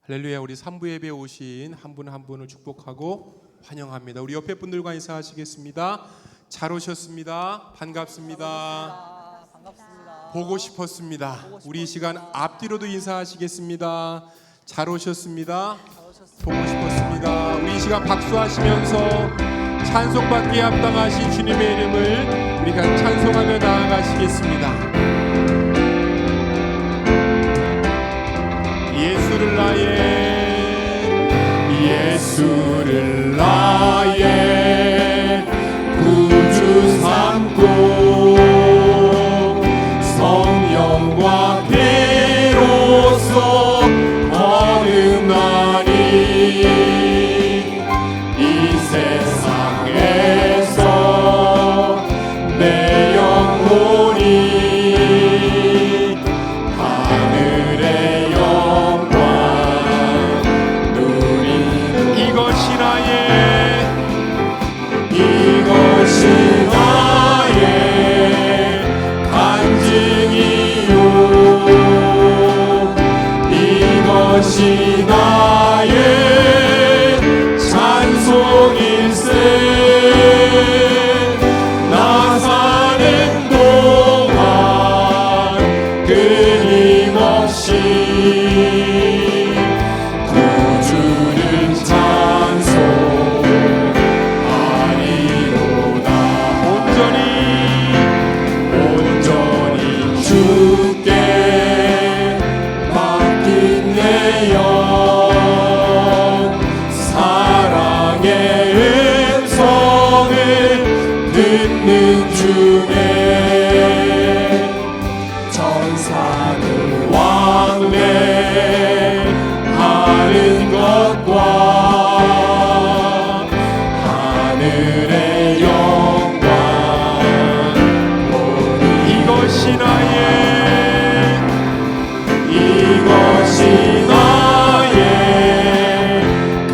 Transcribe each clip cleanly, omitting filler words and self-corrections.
할렐루야. 우리 3부 예배에 오신 한 분 한 분을 축복하고 환영합니다. 우리 옆에 분들과 인사하시겠습니다. 잘 오셨습니다. 반갑습니다. 보고 싶었습니다. 우리 이 시간 앞뒤로도 인사하시겠습니다. 잘 오셨습니다. 보고 싶었습니다. 우리 이 시간 박수하시면서 찬송받기에 합당하신 주님의 이름을 우리가 찬송하며 나아가시겠습니다. 예수를 나의 구주 삼고 성령과 피로써 거듭나니 이 세상에서 내 영혼이 하늘의 영광 누리는 이것이 나의 간증이요 이것이 나의 찬송일세 나 사는 동안 끊임없이 구주를 찬송하리로다. 온전히 주께 맡긴 내 영 사랑의 음성을 듣는 중에 천사들 왕래하는 것과 하늘의 영광 이것이 나의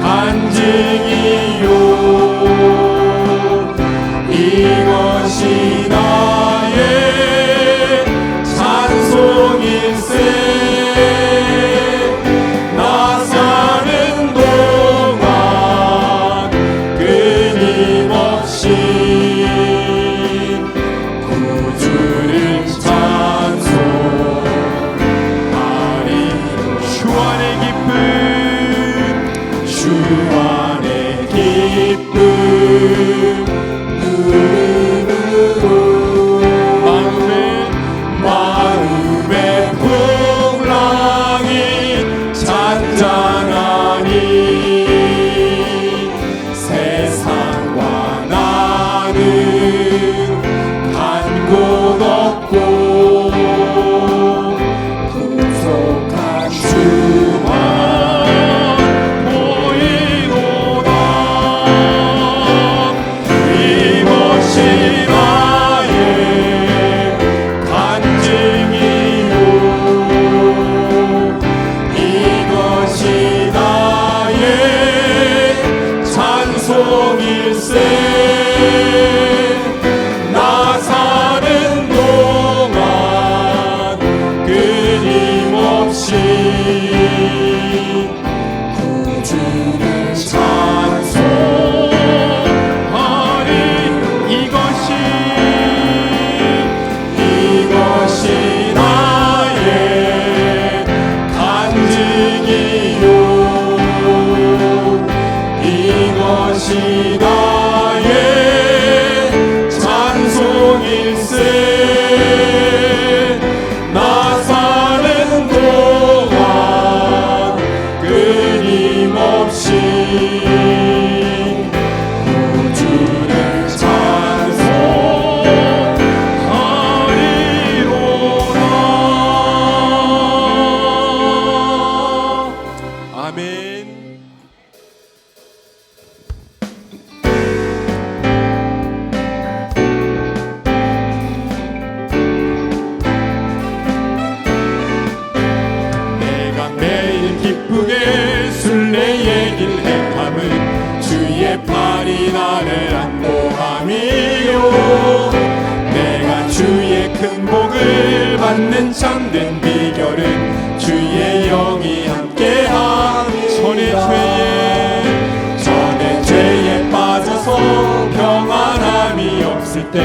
간증이요 이것이 나의 찬송일세 나 사는 동안 끊임없이 구주를 찬송하리 주 안의 기쁨 마음의 풍랑이 잔잔하니 세상과 나는 간 곳 없고 구속한 주만 보이노다. 이것이 나의 간증이요 이것이 나의 찬송일세 나 사는 동안 끊임없이 구주를 찬송하리 이것이 나의 간증이요 이것이 나의 찬송일세 나 사는 동안 끊임없이 구주를 찬송하리로다. 아멘. 기쁘게 순례의 길 행함은 주의 팔이 나를 안보함이요 내가 주의 큰 복을 받는 참된 비결은 주의 영이 함께함 없을 때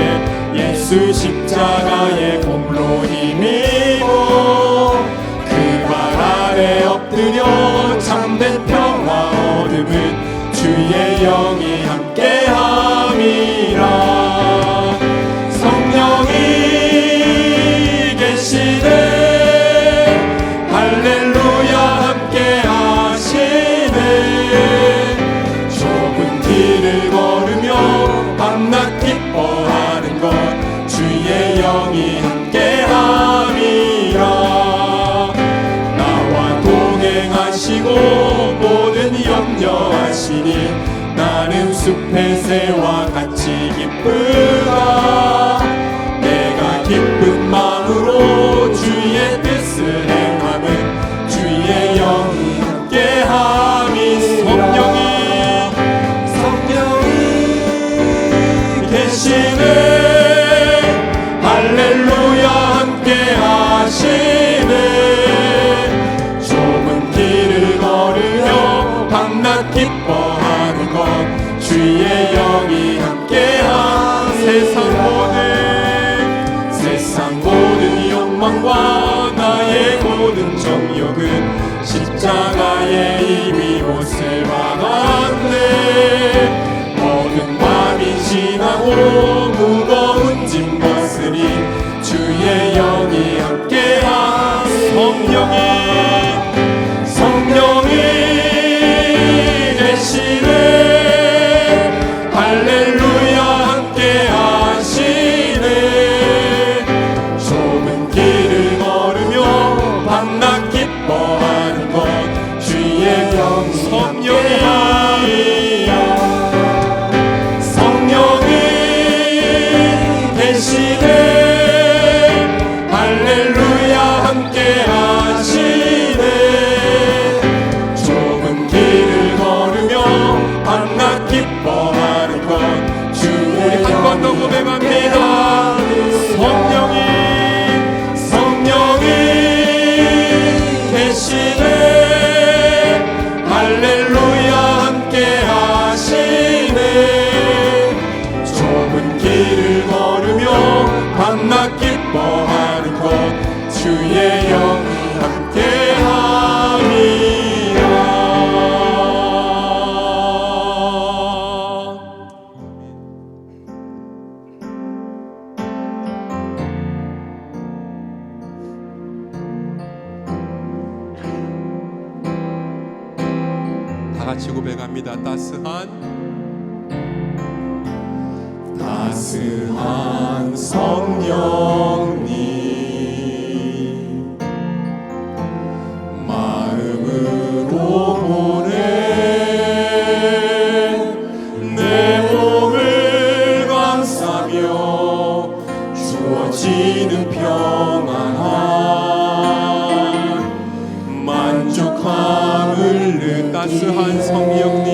예수 십자가의 공로 힘입어 그 발 아래 엎드려 참된 평화 얻음은 주의 영이 함께함이라. 성령이 계시네 할렐루야 함께하시네. 좁은 길을 걸으며 밤낮 기뻐하는 것 주의 영이 함께함이라. 나와 동행하시고 모든 염려하시니 나는 숲의 새와 같이 기쁘다. 내가 기쁜 마음으로 주의 뜻을 행함은 주의 영이 함께함이니라. 성령이 계시네 할렐루야 함께하시네. 좁은 길을 걸으며 밤낮 기뻐하는 것 주의 영이 함께함. 세상 모든 욕망과 나의 모든 정욕은 십자가에 이미 못을 박았네. 모든 밤이 지나고 무거운 짐 벗으니 주의 영이 함께함. 성령이 계시네 할렐루야 함께하시네. 좁은 길을 걸으며 밤낮 기뻐하는 것 주의 영이 함께함이야. 성령이 계시네 할렐루야 함께하시네. 좁은 길을 걸으며 밤낮 기뻐하는 것 주의 한 번 더 고백합니다. 성령이 계시네 할렐루야 함께하시네. 좁은 길을 걸으며 밤낮 기뻐하는 것 주의 영이 함께함이라. 다 같이 고백합니다. 따스한 성령님 마음으로 보내 내 몸을 감싸며 주어지는 평안함 만족함을 느끼네. 따스한 성령님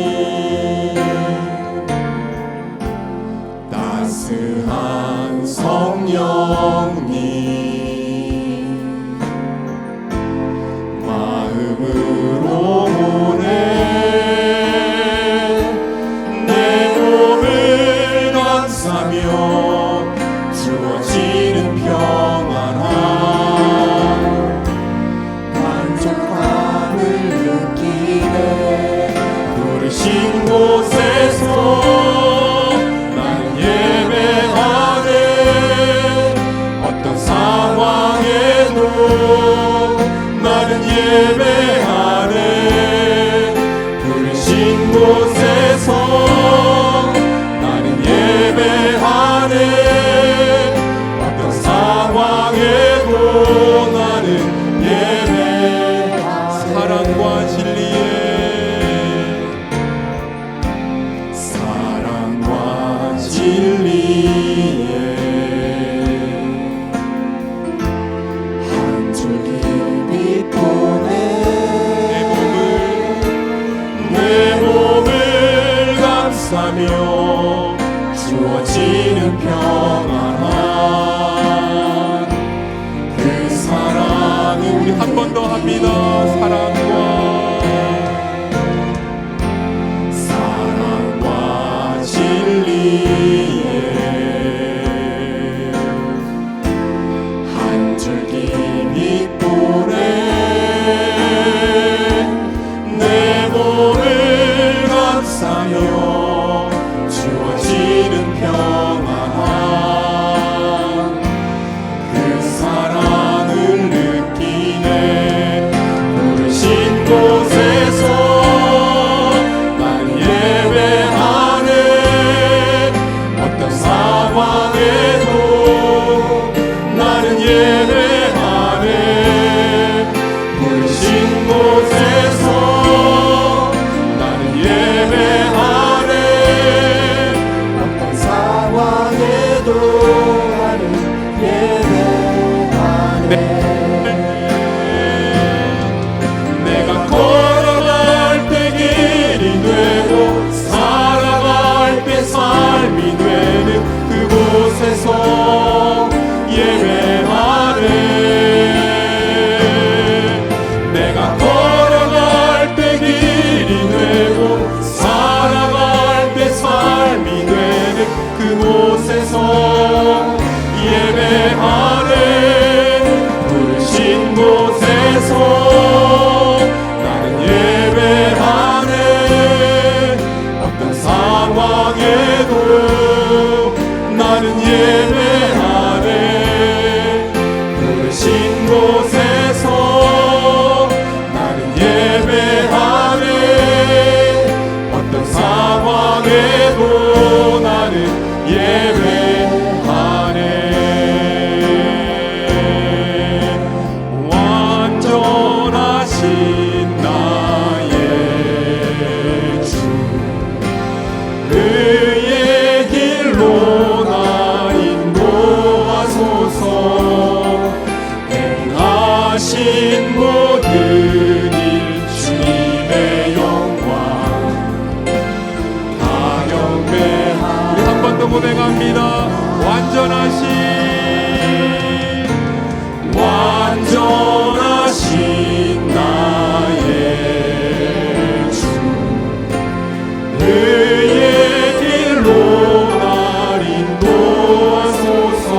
따스한 성령님 마음으로 보내 내 몸을 감싸며 주어지는 평안함 만족함을 느끼네. 곳에서 예배하네. 내가 걸어갈 때 길이 되고 살아갈 때 삶이 되는 그곳에서 예배하네. 부르신 곳에서 나는 예배하네. 어떤 상황에도 나는 예배하네. 부르신 곳에서 나는 예배하네. 어떤 상황에도 나는 예배하네. 완전하신 나의 주, 의의 길로 나 인도하소서. 행하신 모든 일 주님의 영광 다 경배하리. 우리 한 번 더 고백합니다. 완전하신 나의 주, 의의 길로 날 인도하소서.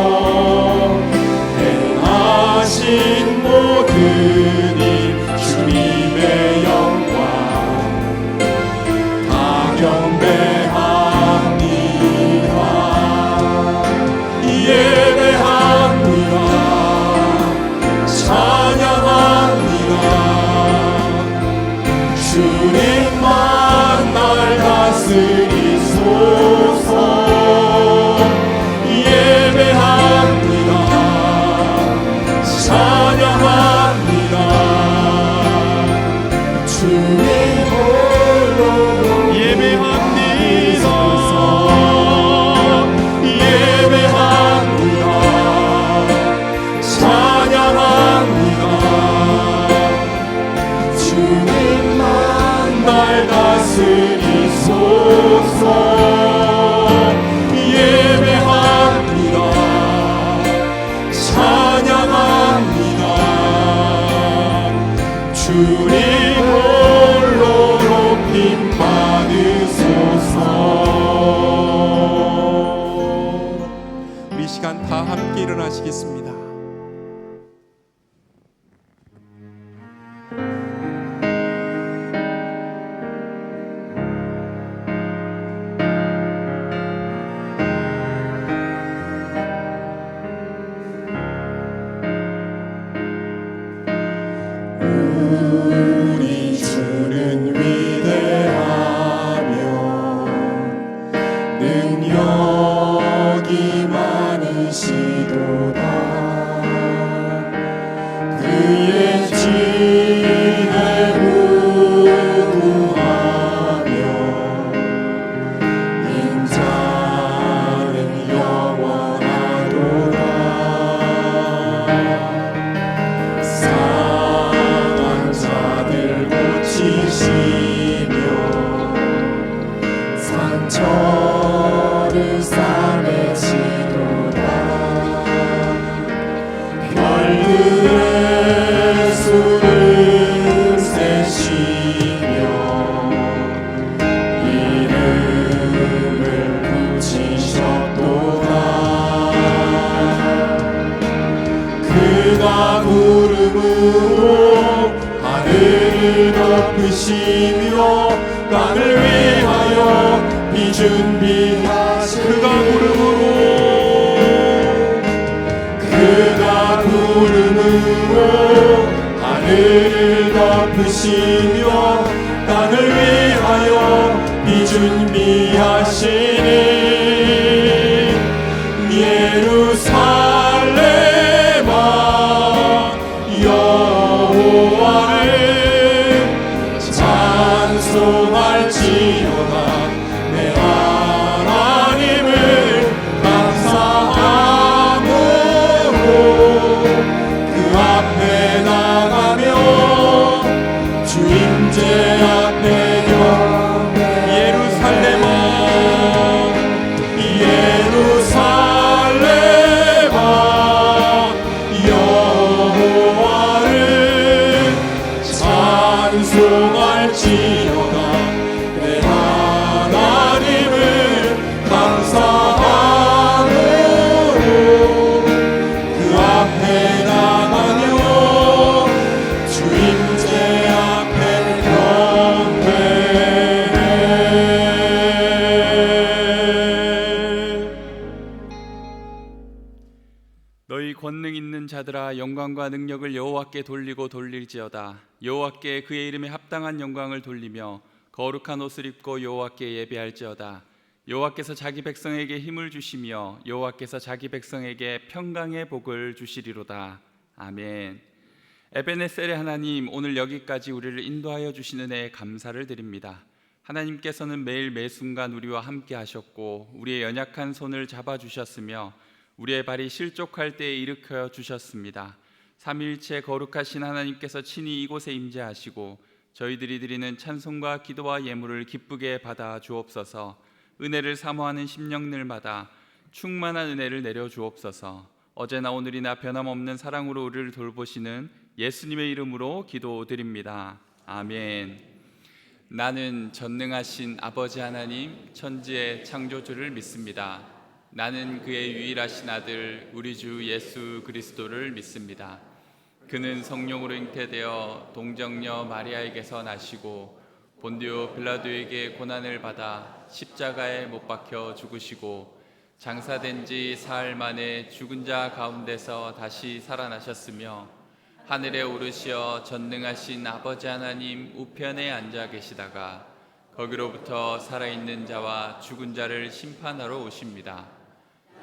행하신 모든 일 주님의 영광 다 경배합니다. 예배합니다. 찬양합니다. 주님만 날 다스리소서. 예배합니다. 찬양합니다. 주님 홀로 예배합니다. 예배합니다. 찬양합니다. 주님만 날 다스리소서. 예배합니다. 찬양합니다. 주님 홀로 높임 받으소서. 우리 시간 다 함께 일어나시겠습니다. 우리 주는 위대하며 능력이 많으시도다. 그의 지혜 무궁하며 인자는 영원하도다. 상한 자들 고치시며 상처를 싸매시도다. 별들의 수를 세시며 이름을 붙이셨도다. 그가 구름으로 하늘을 덮으시며 땅을 위하여 비 준비하시. 그가 구름으로 하늘을 덮으시며 땅을 위하여 비 준비하시니. 예루살렘아 여호와를 찬송할지어다. 내 하나님을 감사함으로 그 앞에 나가며 주 임재 앞에 예루살렘아 예루살렘아 너희 권능 있는 자들아 영광과 능력을 여호와께 돌리고 돌릴지어다. 여호와께 그의 이름에 합당한 영광을 돌리며 거룩한 옷을 입고 여호와께 예배할지어다. 여호와께서 자기 백성에게 힘을 주시며 여호와께서 자기 백성에게 평강의 복을 주시리로다. 아멘. 에베네셀의 하나님, 오늘 여기까지 우리를 인도하여 주신 은혜에 감사를 드립니다. 하나님께서는 매일 매순간 우리와 함께 하셨고 우리의 연약한 손을 잡아주셨으며 우리의 발이 실족할 때에 일으켜 주셨습니다. 삼위일체 거룩하신 하나님께서 친히 이곳에 임재하시고 저희들이 드리는 찬송과 기도와 예물을 기쁘게 받아 주옵소서. 은혜를 사모하는 심령들마다 충만한 은혜를 내려 주옵소서. 어제나 오늘이나 변함없는 사랑으로 우리를 돌보시는 예수님의 이름으로 기도드립니다. 아멘. 나는 전능하신 아버지 하나님, 천지의 창조주를 믿습니다. 나는 그의 유일하신 아들 우리 주 예수 그리스도를 믿습니다. 그는 성령으로 잉태되어 동정녀 마리아에게서 나시고 본디오 빌라도에게 고난을 받아 십자가에 못 박혀 죽으시고 장사된 지 사흘 만에 죽은 자 가운데서 다시 살아나셨으며 하늘에 오르시어 전능하신 아버지 하나님 우편에 앉아 계시다가 거기로부터 살아있는 자와 죽은 자를 심판하러 오십니다.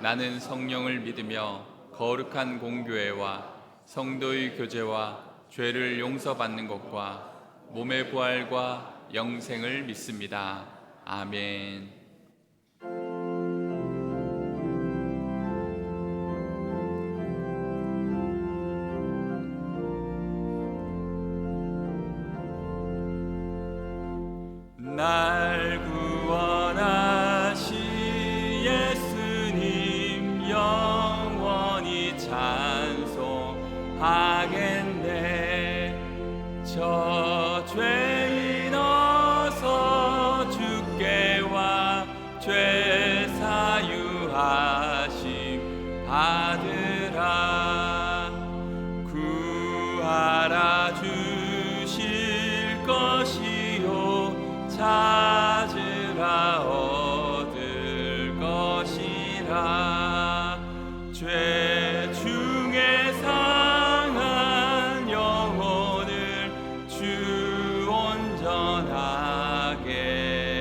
나는 성령을 믿으며 거룩한 공교회와 성도의 교제와 죄를 용서받는 것과 몸의 부활과 영생을 믿습니다. 아멘. 날 구원하신 예수님 영원히 찬송하겠네. 저 죄인 어서 주께 와 죄 사유하심 받으라. 구하라 주실 것이요 찾으라 얻을 것이라. 죄 중에 상한 영혼을 주 온전하게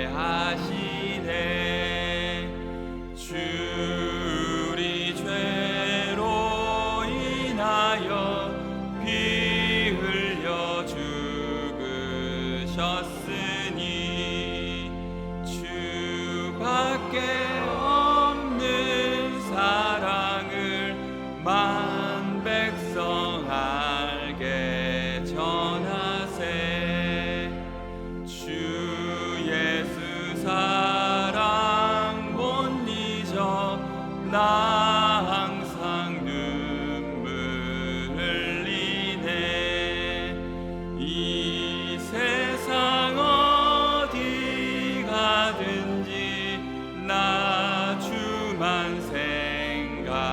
하시네. 주 우리 죄로 인하여 피 흘려 죽으셨으니 주밖에 없는 사랑을 만 백성 알게 전하세. 주 예수 사랑 못 잊어 나 항상 눈물 흘리네. 이 세상 어디 가든지 나 주만 생각합니다.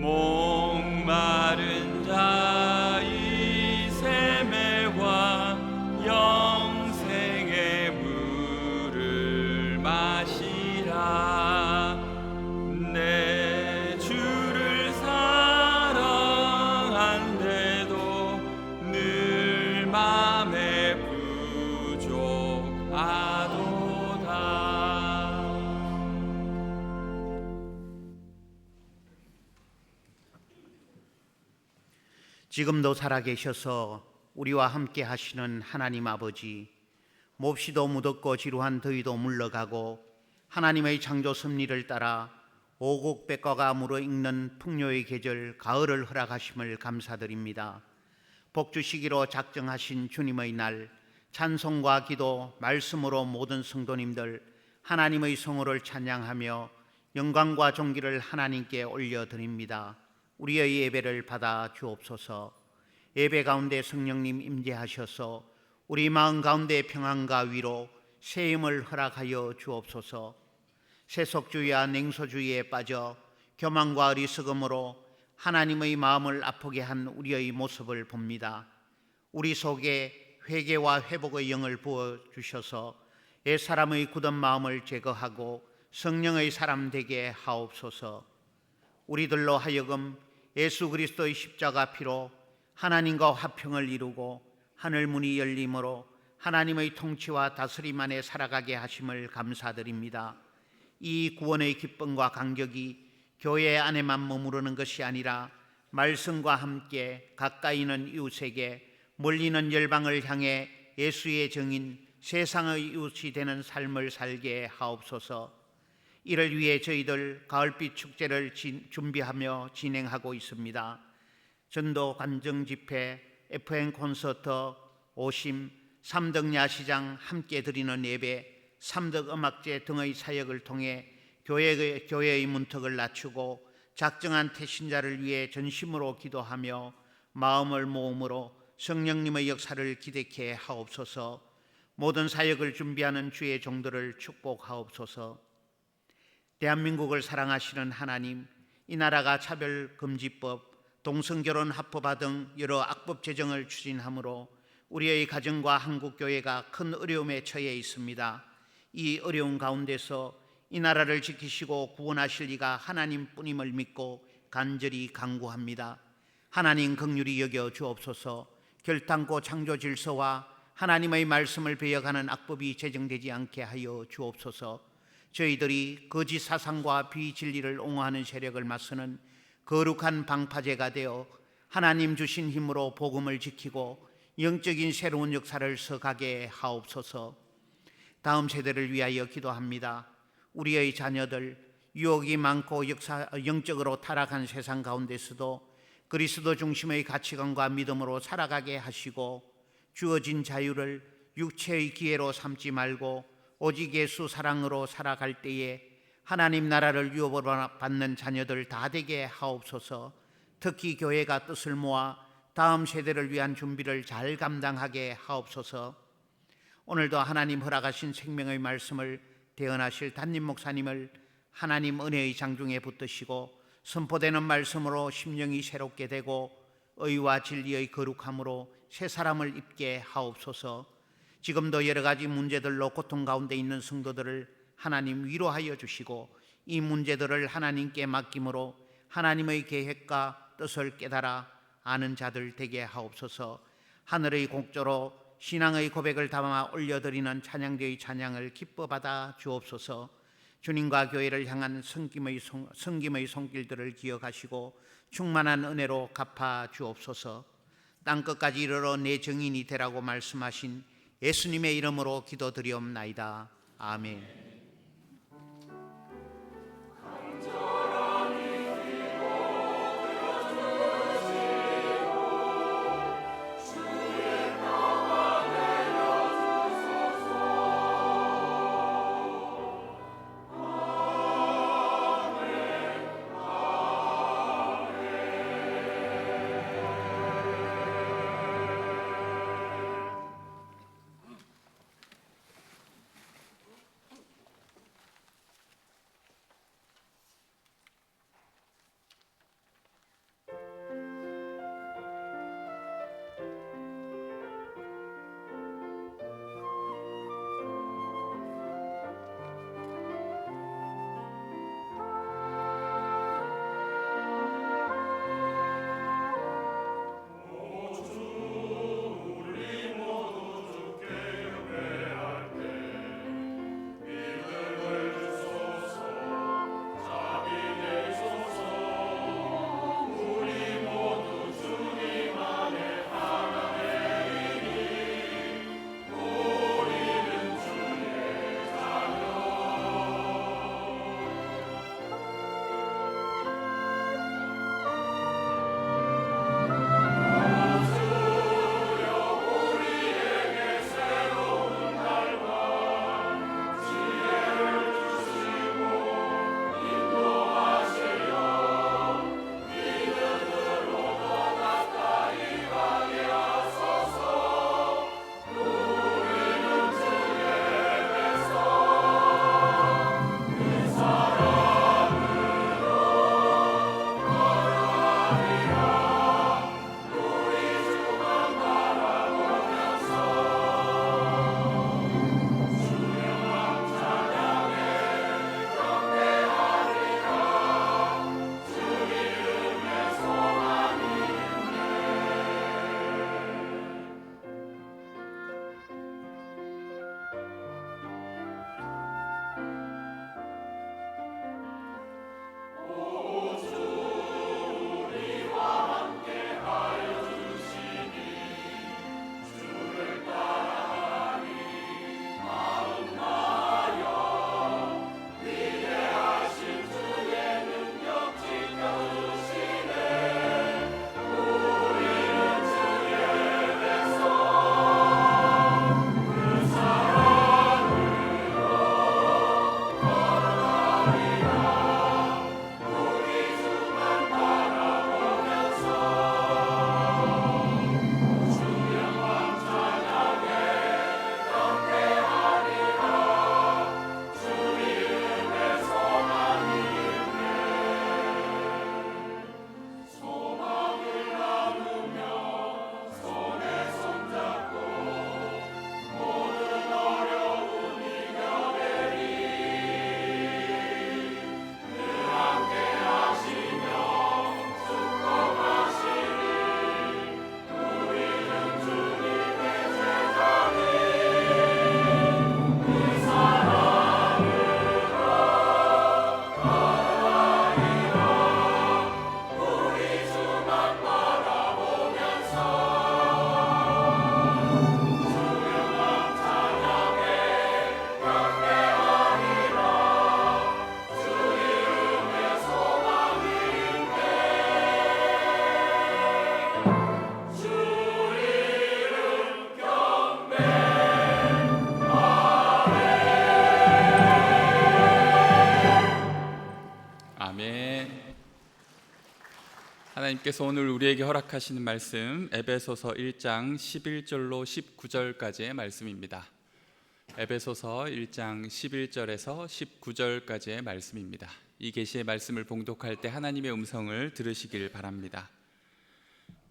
목마른 자의 샘에와 영생의 물을 마시라. 내 주를 사랑한데도 늘 맘에 부족하도다. 지금도 살아계셔서 우리와 함께 하시는 하나님 아버지, 몹시도 무덥고 지루한 더위도 물러가고 하나님의 창조 섭리를 따라 오곡백과가 무르익는 풍요의 계절 가을을 허락하심을 감사드립니다. 복 주시기로 작정하신 주님의 날, 찬송과 기도, 말씀으로 모든 성도님들 하나님의 성호를 찬양하며 영광과 존귀를 하나님께 올려드립니다. 우리의 예배를 받아 주옵소서. 예배 가운데 성령님 임재하셔서 우리 마음 가운데 평안과 위로 새 힘을 허락하여 주옵소서. 세속주의와 냉소주의에 빠져 교만과 어리석음으로 하나님의 마음을 아프게 한 우리의 모습을 봅니다. 우리 속에 회개와 회복의 영을 부어주셔서 옛사람의 굳은 마음을 제거하고 성령의 사람 되게 하옵소서. 우리들로 하여금 예수 그리스도의 십자가 피로 하나님과 화평을 이루고 하늘 문이 열림으로 하나님의 통치와 다스림 안에 살아가게 하심을 감사드립니다. 이 구원의 기쁨과 감격이 교회 안에만 머무르는 것이 아니라 말씀과 함께 가까이 있는 이웃에게 멀리 있는 열방을 향해 예수의 정인 세상의 이웃이 되는 삶을 살게 하옵소서. 이를 위해 저희들 가을빛 축제를 준비하며 진행하고 있습니다. 전도 간증 집회, FM 콘서트, 오심, 삼덕 야시장 함께 드리는 예배, 삼덕 음악제 등의 사역을 통해 교회의 문턱을 낮추고 작정한 태신자를 위해 전심으로 기도하며 마음을 모음으로 성령님의 역사를 기대케 하옵소서. 모든 사역을 준비하는 주의 종들을 축복하옵소서. 대한민국을 사랑하시는 하나님, 이 나라가 차별금지법, 동성결혼 합법화 등 여러 악법 제정을 추진하므로 우리의 가정과 한국교회가 큰 어려움에 처해 있습니다. 이 어려운 가운데서 이 나라를 지키시고 구원하실 이가 하나님뿐임을 믿고 간절히 간구합니다. 하나님 긍휼히 여겨 주옵소서. 결탄코 창조 질서와 하나님의 말씀을 배역하는 악법이 제정되지 않게 하여 주옵소서. 저희들이 거짓 사상과 비진리를 옹호하는 세력을 맞서는 거룩한 방파제가 되어 하나님 주신 힘으로 복음을 지키고 영적인 새로운 역사를 서가게 하옵소서. 다음 세대를 위하여 기도합니다. 우리의 자녀들 유혹이 많고 영적으로 타락한 세상 가운데서도 그리스도 중심의 가치관과 믿음으로 살아가게 하시고 주어진 자유를 육체의 기회로 삼지 말고 오직 예수 사랑으로 살아갈 때에 하나님 나라를 유업으로 받는 자녀들 다 되게 하옵소서. 특히 교회가 뜻을 모아 다음 세대를 위한 준비를 잘 감당하게 하옵소서. 오늘도 하나님 허락하신 생명의 말씀을 대언하실 담임 목사님을 하나님 은혜의 장중에 붙드시고 선포되는 말씀으로 심령이 새롭게 되고 의와 진리의 거룩함으로 새 사람을 입게 하옵소서. 지금도 여러 가지 문제들로 고통 가운데 있는 성도들을 하나님 위로하여 주시고 이 문제들을 하나님께 맡김으로 하나님의 계획과 뜻을 깨달아 아는 자들 되게 하옵소서. 하늘의 곡조로 신앙의 고백을 담아 올려드리는 찬양대의 찬양을 기뻐 받아 주옵소서. 주님과 교회를 향한 섬김의 손길들을 기억하시고 충만한 은혜로 갚아 주옵소서. 땅끝까지 이르러 내 증인이 되라고 말씀하신 예수님의 이름으로 기도드리옵나이다. 아멘. 아멘. 하나님께서 오늘 우리에게 허락하시는 말씀 에베소서 1장 11절로 19절까지의 말씀입니다. 에베소서 1장 11절에서 19절까지의 말씀입니다. 이 계시의 말씀을 봉독할 때 하나님의 음성을 들으시길 바랍니다.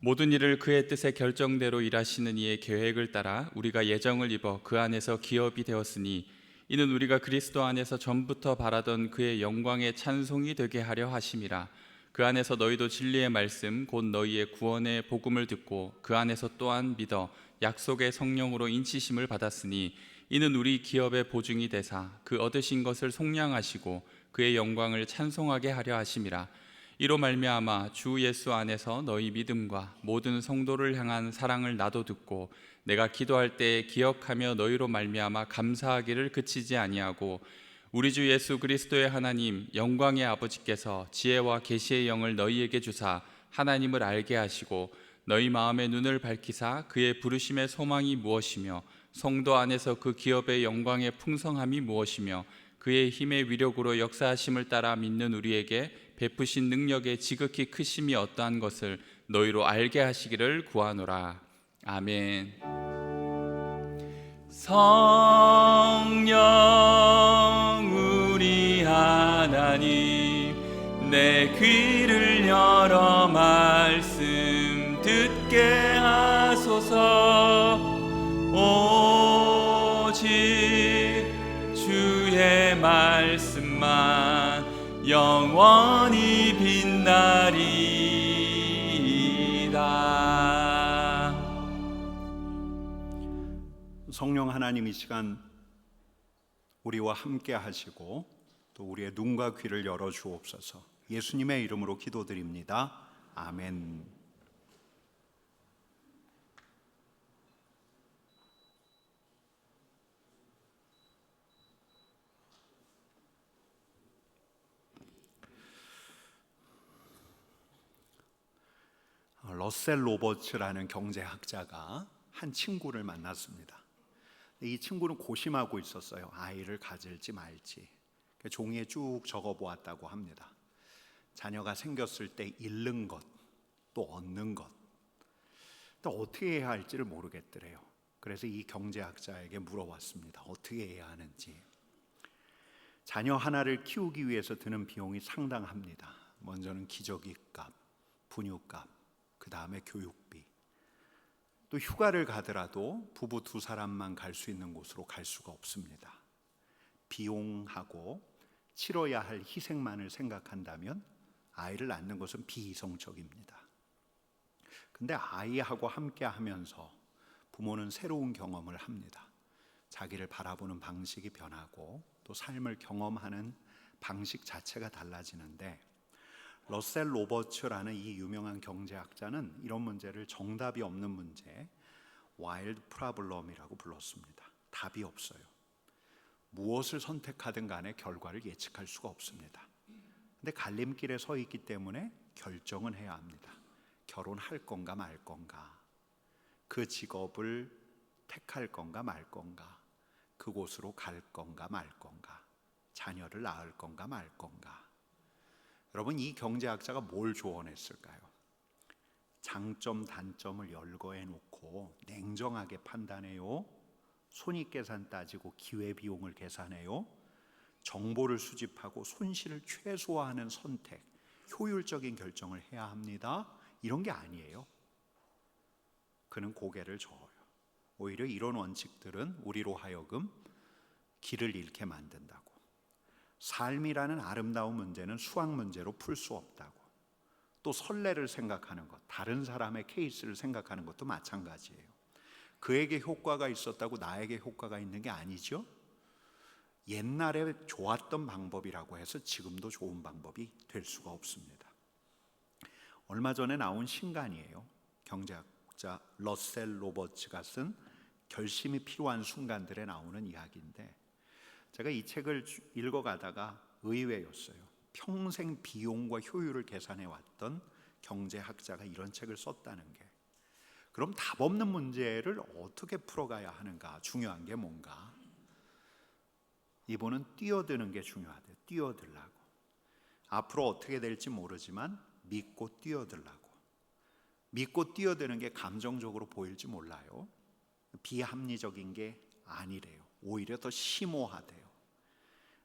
모든 일을 그의 뜻의 결정대로 일하시는 이의 계획을 따라 우리가 예정을 입어 그 안에서 기업이 되었으니 이는 우리가 그리스도 안에서 전부터 바라던 그의 영광의 찬송이 되게 하려 하심이라. 그 안에서 너희도 진리의 말씀 곧 너희의 구원의 복음을 듣고 그 안에서 또한 믿어 약속의 성령으로 인치심을 받았으니 이는 우리 기업의 보증이 되사 그 얻으신 것을 속량하시고 그의 영광을 찬송하게 하려 하심이라. 이로 말미암아 주 예수 안에서 너희 믿음과 모든 성도를 향한 사랑을 나도 듣고 내가 기도할 때 기억하며 너희로 말미암아 감사하기를 그치지 아니하고 우리 주 예수 그리스도의 하나님 영광의 아버지께서 지혜와 계시의 영을 너희에게 주사 하나님을 알게 하시고 너희 마음의 눈을 밝히사 그의 부르심의 소망이 무엇이며 성도 안에서 그 기업의 영광의 풍성함이 무엇이며 그의 힘의 위력으로 역사하심을 따라 믿는 우리에게 베푸신 능력의 지극히 크심이 어떠한 것을 너희로 알게 하시기를 구하노라. 아멘. 성령 우리 하나님 내 귀를 열어 말씀 듣게 하소서. 오직 주의 말씀만 영원히 빛나리이다. 성령 하나님 이 시간 우리와 함께 하시고 또 우리의 눈과 귀를 열어 주옵소서. 예수님의 이름으로 기도드립니다. 아멘. 러셀 로버츠라는 경제학자가 한 친구를 만났습니다. 이 친구는 고심하고 있었어요. 아이를 가질지 말지. 종이에 쭉 적어보았다고 합니다. 자녀가 생겼을 때 잃는 것, 또 얻는 것, 또 어떻게 해야 할지를 모르겠더래요. 그래서 이 경제학자에게 물어봤습니다. 어떻게 해야 하는지. 자녀 하나를 키우기 위해서 드는 비용이 상당합니다. 먼저는 기저귀 값, 분유값, 그 다음에 교육비. 또 휴가를 가더라도 부부 두 사람만 갈 수 있는 곳으로 갈 수가 없습니다. 비용하고 치러야 할 희생만을 생각한다면 아이를 낳는 것은 비이성적입니다. 근데 아이하고 함께 하면서 부모는 새로운 경험을 합니다. 자기를 바라보는 방식이 변하고 또 삶을 경험하는 방식 자체가 달라지는데, 러셀 로버츠라는 이 유명한 경제학자는 이런 문제를 정답이 없는 문제, 와일드 프라블럼이라고 불렀습니다. 답이 없어요. 무엇을 선택하든 간에 결과를 예측할 수가 없습니다. 근데 갈림길에 서 있기 때문에 결정은 해야 합니다. 결혼할 건가 말 건가, 그 직업을 택할 건가 말 건가, 그곳으로 갈 건가 말 건가, 자녀를 낳을 건가 말 건가. 여러분, 이 경제학자가 뭘 조언했을까요? 장점 단점을 열거해 놓고 냉정하게 판단해요. 손익계산 따지고 기회비용을 계산해요. 정보를 수집하고 손실을 최소화하는 선택, 효율적인 결정을 해야 합니다. 이런 게 아니에요. 그는 고개를 저어요. 오히려 이런 원칙들은 우리로 하여금 길을 잃게 만든다고. 삶이라는 아름다운 문제는 수학 문제로 풀 수 없다고. 또 선례를 생각하는 것, 다른 사람의 케이스를 생각하는 것도 마찬가지예요. 그에게 효과가 있었다고 나에게 효과가 있는 게 아니죠. 옛날에 좋았던 방법이라고 해서 지금도 좋은 방법이 될 수가 없습니다. 얼마 전에 나온 신간이에요. 경제학자 러셀 로버츠가 쓴 결심이 필요한 순간들에 나오는 이야기인데, 제가 이 책을 읽어가다가 의외였어요. 평생 비용과 효율을 계산해 왔던 경제학자가 이런 책을 썼다는 게. 그럼 답 없는 문제를 어떻게 풀어가야 하는가? 중요한 게 뭔가? 이분은 뛰어드는 게 중요하대요. 뛰어들라고. 앞으로 어떻게 될지 모르지만 믿고 뛰어들라고. 믿고 뛰어드는 게 감정적으로 보일지 몰라요. 비합리적인 게 아니래요. 오히려 더 심오하대요.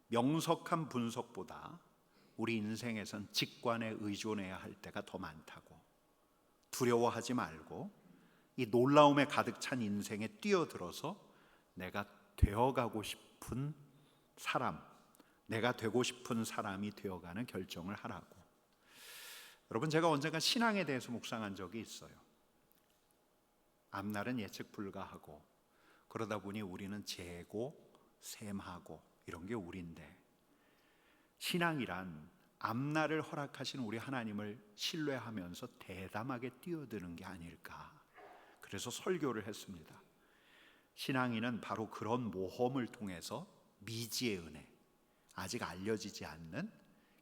명석한 분석보다 우리 인생에선 직관에 의존해야 할 때가 더 많다고. 두려워하지 말고 이 놀라움에 가득 찬 인생에 뛰어들어서 내가 되어가고 싶은 사람, 내가 되고 싶은 사람이 되어가는 결정을 하라고. 여러분, 제가 언젠가 신앙에 대해서 묵상한 적이 있어요. 앞날은 예측 불가하고 그러다 보니 우리는 재고 셈하고 이런 게 우리인데, 신앙이란 앞날을 허락하신 우리 하나님을 신뢰하면서 대담하게 뛰어드는 게 아닐까. 그래서 설교를 했습니다. 신앙인은 바로 그런 모험을 통해서 미지의 은혜, 아직 알려지지 않는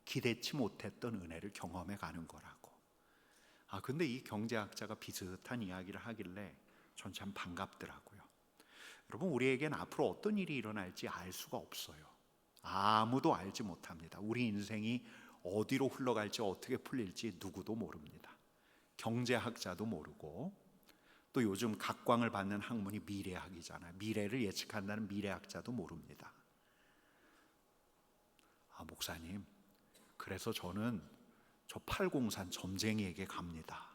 기대치 못했던 은혜를 경험해 가는 거라고. 근데 이 경제학자가 비슷한 이야기를 하길래 전 참 반갑더라고요. 여러분, 우리에겐 앞으로 어떤 일이 일어날지 알 수가 없어요. 아무도 알지 못합니다. 우리 인생이 어디로 흘러갈지 어떻게 풀릴지 누구도 모릅니다. 경제학자도 모르고, 또 요즘 각광을 받는 학문이 미래학이잖아요. 미래를 예측한다는 미래학자도 모릅니다. 목사님, 그래서 저는 저 팔공산 점쟁이에게 갑니다.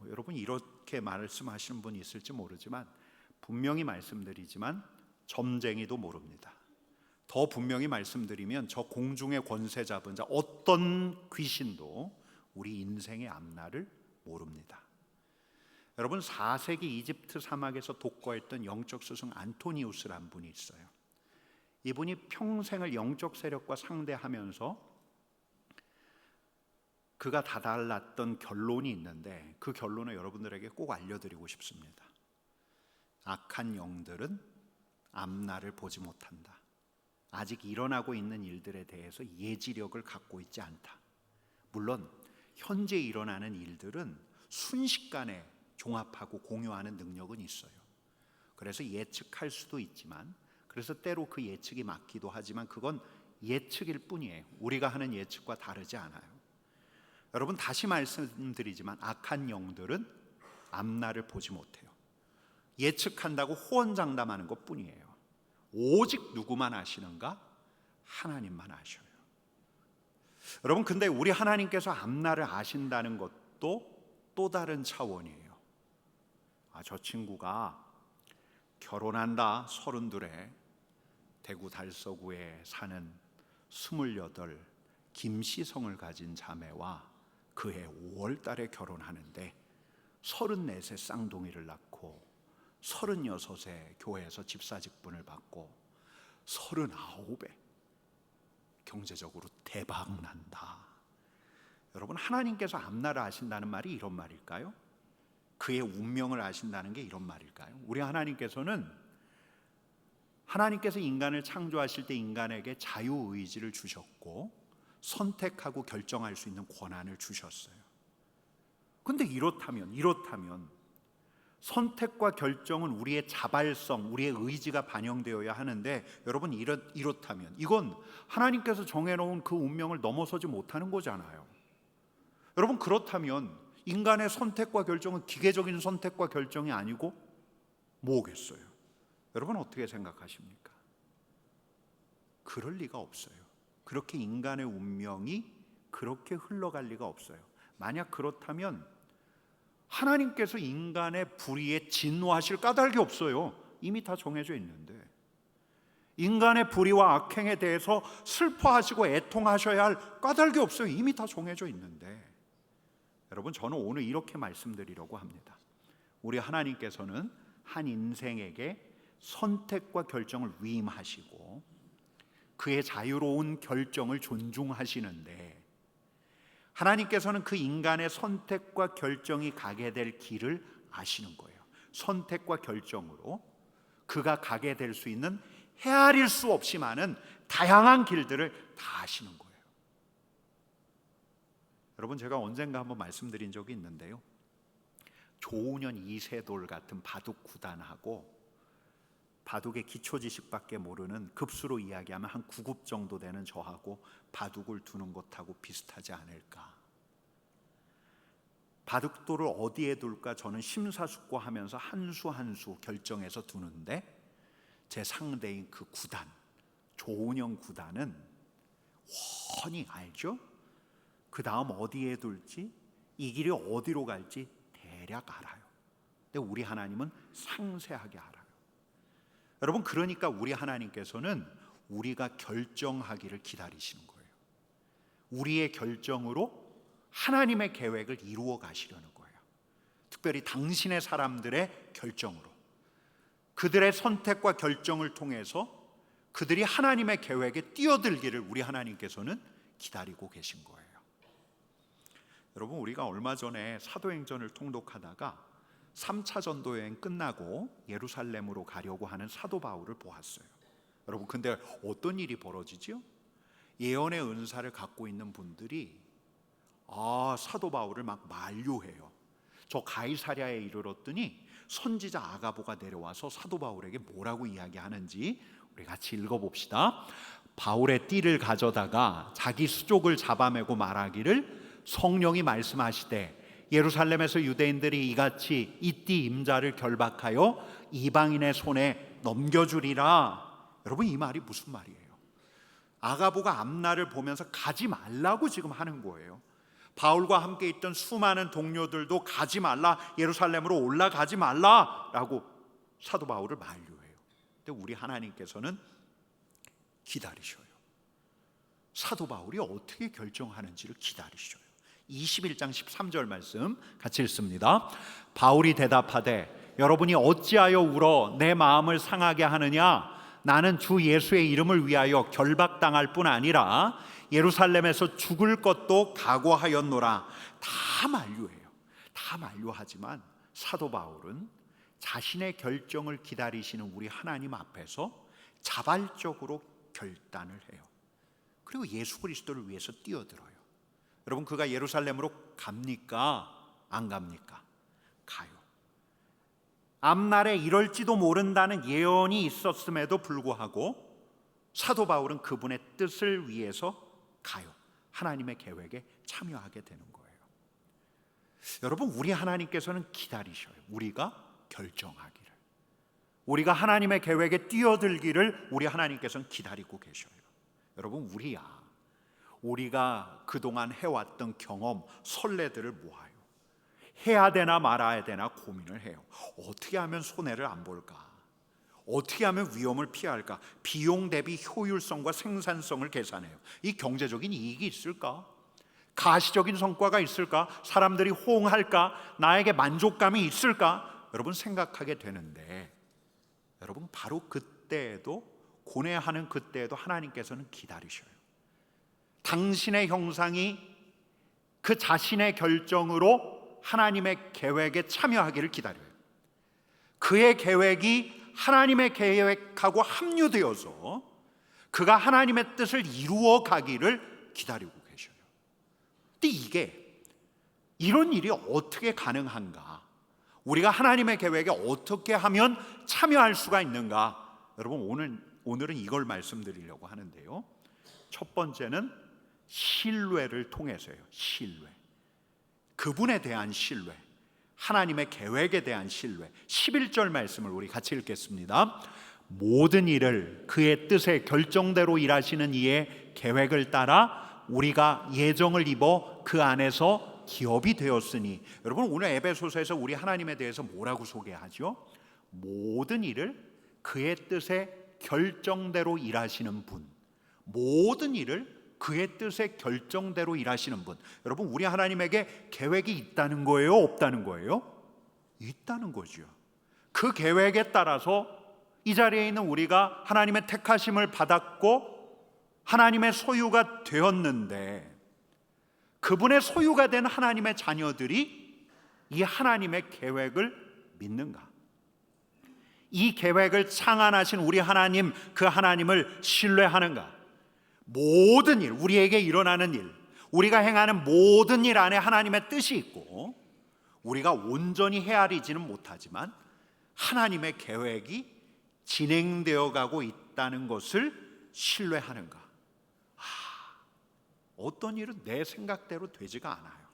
여러분, 이렇게 말씀하시는 분이 있을지 모르지만 분명히 말씀드리지만 점쟁이도 모릅니다. 더 분명히 말씀드리면 저 공중의 권세 잡은 자 어떤 귀신도 우리 인생의 앞날을 모릅니다. 여러분, 4세기 이집트 사막에서 독거했던 영적 스승 안토니우스란 분이 있어요. 이분이 평생을 영적 세력과 상대하면서 그가 다달랐던 결론이 있는데, 그 결론을 여러분들에게 꼭 알려드리고 싶습니다. 악한 영들은 앞날을 보지 못한다. 아직 일어나고 있는 일들에 대해서 예지력을 갖고 있지 않다. 물론 현재 일어나는 일들은 순식간에 종합하고 공유하는 능력은 있어요. 그래서 예측할 수도 있지만, 그래서 때로 그 예측이 맞기도 하지만 그건 예측일 뿐이에요. 우리가 하는 예측과 다르지 않아요. 여러분, 다시 말씀드리지만 악한 영들은 앞날을 보지 못해요. 예측한다고 호언장담하는 것 뿐이에요. 오직 누구만 아시는가? 하나님만 아셔요. 여러분, 근데 우리 하나님께서 앞날을 아신다는 것도 또 다른 차원이에요. 저 친구가 결혼한다 32에 대구 달서구에 사는 28 김시성을 가진 자매와 그해 5월 달에 결혼하는데 34세 쌍둥이를 낳고 36세 교회에서 집사 직분을 받고 39에 경제적으로 대박 난다. 여러분, 하나님께서 앞날을 아신다는 말이 이런 말일까요? 그의 운명을 아신다는 게 이런 말일까요? 우리 하나님께서는 하나님께서 인간을 창조하실 때 인간에게 자유의지를 주셨고 선택하고 결정할 수 있는 권한을 주셨어요. 근데 이렇다면 선택과 결정은 우리의 자발성, 우리의 의지가 반영되어야 하는데, 여러분, 이렇다면 이건 하나님께서 정해놓은 그 운명을 넘어서지 못하는 거잖아요. 여러분, 그렇다면 인간의 선택과 결정은 기계적인 선택과 결정이 아니고 뭐겠어요? 여러분, 어떻게 생각하십니까? 그럴 리가 없어요. 그렇게 인간의 운명이 그렇게 흘러갈 리가 없어요. 만약 그렇다면 하나님께서 인간의 불의에 진노하실 까닭이 없어요. 이미 다 정해져 있는데. 인간의 불의와 악행에 대해서 슬퍼하시고 애통하셔야 할 까닭이 없어요. 이미 다 정해져 있는데. 여러분, 저는 오늘 이렇게 말씀드리려고 합니다. 우리 하나님께서는 한 인생에게 선택과 결정을 위임하시고 그의 자유로운 결정을 존중하시는데, 하나님께서는 그 인간의 선택과 결정이 가게 될 길을 아시는 거예요. 선택과 결정으로 그가 가게 될 수 있는 헤아릴 수 없이 많은 다양한 길들을 다 아시는 거예요. 여러분, 제가 언젠가 한번 말씀드린 적이 있는데요, 조은현 이세돌 같은 바둑 구단하고 바둑의 기초 지식밖에 모르는 급수로 이야기하면 한 9급 정도 되는 저하고 바둑을 두는 것하고 비슷하지 않을까. 바둑돌을 어디에 둘까 저는 심사숙고하면서 한 수 한 수 결정해서 두는데, 제 상대인 그 구단, 조은영 구단은 훤히 알죠. 그 다음 어디에 둘지, 이 길이 어디로 갈지 대략 알아요. 근데 우리 하나님은 상세하게 알아요. 여러분, 그러니까 우리 하나님께서는 우리가 결정하기를 기다리시는 거예요. 우리의 결정으로 하나님의 계획을 이루어 가시려는 거예요. 특별히 당신의 사람들의 결정으로, 그들의 선택과 결정을 통해서 그들이 하나님의 계획에 뛰어들기를 우리 하나님께서는 기다리고 계신 거예요. 여러분, 우리가 얼마 전에 사도행전을 통독하다가 3차 전도여행 끝나고 예루살렘으로 가려고 하는 사도 바울을 보았어요. 여러분, 근데 어떤 일이 벌어지죠? 예언의 은사를 갖고 있는 분들이 사도 바울을 막 만류해요. 저 가이사랴에 이르렀더니 선지자 아가보가 내려와서 사도 바울에게 뭐라고 이야기하는지 우리 같이 읽어봅시다. 바울의 띠를 가져다가 자기 수족을 잡아매고 말하기를, 성령이 말씀하시되 예루살렘에서 유대인들이 이같이 이 띠 임자를 결박하여 이방인의 손에 넘겨주리라. 여러분, 이 말이 무슨 말이에요? 아가보가 앞날을 보면서 가지 말라고 지금 하는 거예요. 바울과 함께 있던 수많은 동료들도 가지 말라, 예루살렘으로 올라가지 말라라고 사도 바울을 만류해요. 근데 우리 하나님께서는 기다리셔요. 사도 바울이 어떻게 결정하는지를 기다리셔요. 21장 13절 말씀 같이 읽습니다. 바울이 대답하되 여러분이 어찌하여 울어 내 마음을 상하게 하느냐? 나는 주 예수의 이름을 위하여 결박당할 뿐 아니라 예루살렘에서 죽을 것도 각오하였노라. 다 만류해요. 다 만류하지만 사도 바울은 자신의 결정을 기다리시는 우리 하나님 앞에서 자발적으로 결단을 해요. 그리고 예수 그리스도를 위해서 뛰어들어요. 여러분, 그가 예루살렘으로 갑니까? 안 갑니까? 가요. 앞날에 이럴지도 모른다는 예언이 있었음에도 불구하고 사도 바울은 그분의 뜻을 위해서 가요. 하나님의 계획에 참여하게 되는 거예요. 여러분, 우리 하나님께서는 기다리셔요. 우리가 결정하기를, 우리가 하나님의 계획에 뛰어들기를 우리 하나님께서는 기다리고 계셔요. 여러분, 우리가 그동안 해왔던 경험, 선례들을 모아요. 해야 되나 말아야 되나 고민을 해요. 어떻게 하면 손해를 안 볼까? 어떻게 하면 위험을 피할까? 비용 대비 효율성과 생산성을 계산해요. 이 경제적인 이익이 있을까? 가시적인 성과가 있을까? 사람들이 호응할까? 나에게 만족감이 있을까? 여러분, 생각하게 되는데, 여러분, 바로 그때에도, 고뇌하는 그때에도 하나님께서는 기다리셔요. 당신의 형상이 그 자신의 결정으로 하나님의 계획에 참여하기를 기다려요. 그의 계획이 하나님의 계획하고 합류되어서 그가 하나님의 뜻을 이루어 가기를 기다리고 계셔요. 근데 이런 일이 어떻게 가능한가? 우리가 하나님의 계획에 어떻게 하면 참여할 수가 있는가? 여러분, 오늘은 이걸 말씀드리려고 하는데요. 첫 번째는 신뢰를 통해서요. 신뢰. 그분에 대한 신뢰, 하나님의 계획에 대한 신뢰. 11절 말씀을 우리 같이 읽겠습니다. 모든 일을 그의 뜻의 결정대로 일하시는 이의 계획을 따라 우리가 예정을 입어 그 안에서 기업이 되었으니. 여러분, 오늘 에베소서에서 우리 하나님에 대해서 뭐라고 소개하죠? 모든 일을 그의 뜻의 결정대로 일하시는 분, 모든 일을 그의 뜻의 결정대로 일하시는 분. 여러분, 우리 하나님에게 계획이 있다는 거예요? 없다는 거예요? 있다는 거죠. 그 계획에 따라서 이 자리에 있는 우리가 하나님의 택하심을 받았고 하나님의 소유가 되었는데, 그분의 소유가 된 하나님의 자녀들이 이 하나님의 계획을 믿는가? 이 계획을 창안하신 우리 하나님, 그 하나님을 신뢰하는가? 모든 일, 우리에게 일어나는 일, 우리가 행하는 모든 일 안에 하나님의 뜻이 있고, 우리가 온전히 헤아리지는 못하지만 하나님의 계획이 진행되어 가고 있다는 것을 신뢰하는가? 어떤 일은 내 생각대로 되지가 않아요.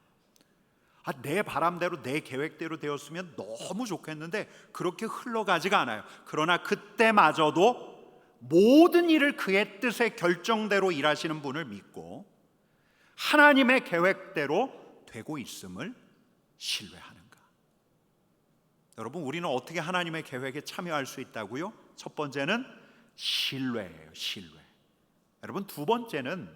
내 바람대로 내 계획대로 되었으면 너무 좋겠는데 그렇게 흘러가지가 않아요. 그러나 그때마저도 모든 일을 그의 뜻의 결정대로 일하시는 분을 믿고 하나님의 계획대로 되고 있음을 신뢰하는가? 여러분, 우리는 어떻게 하나님의 계획에 참여할 수 있다고요? 첫 번째는 신뢰예요. 신뢰. 여러분, 두 번째는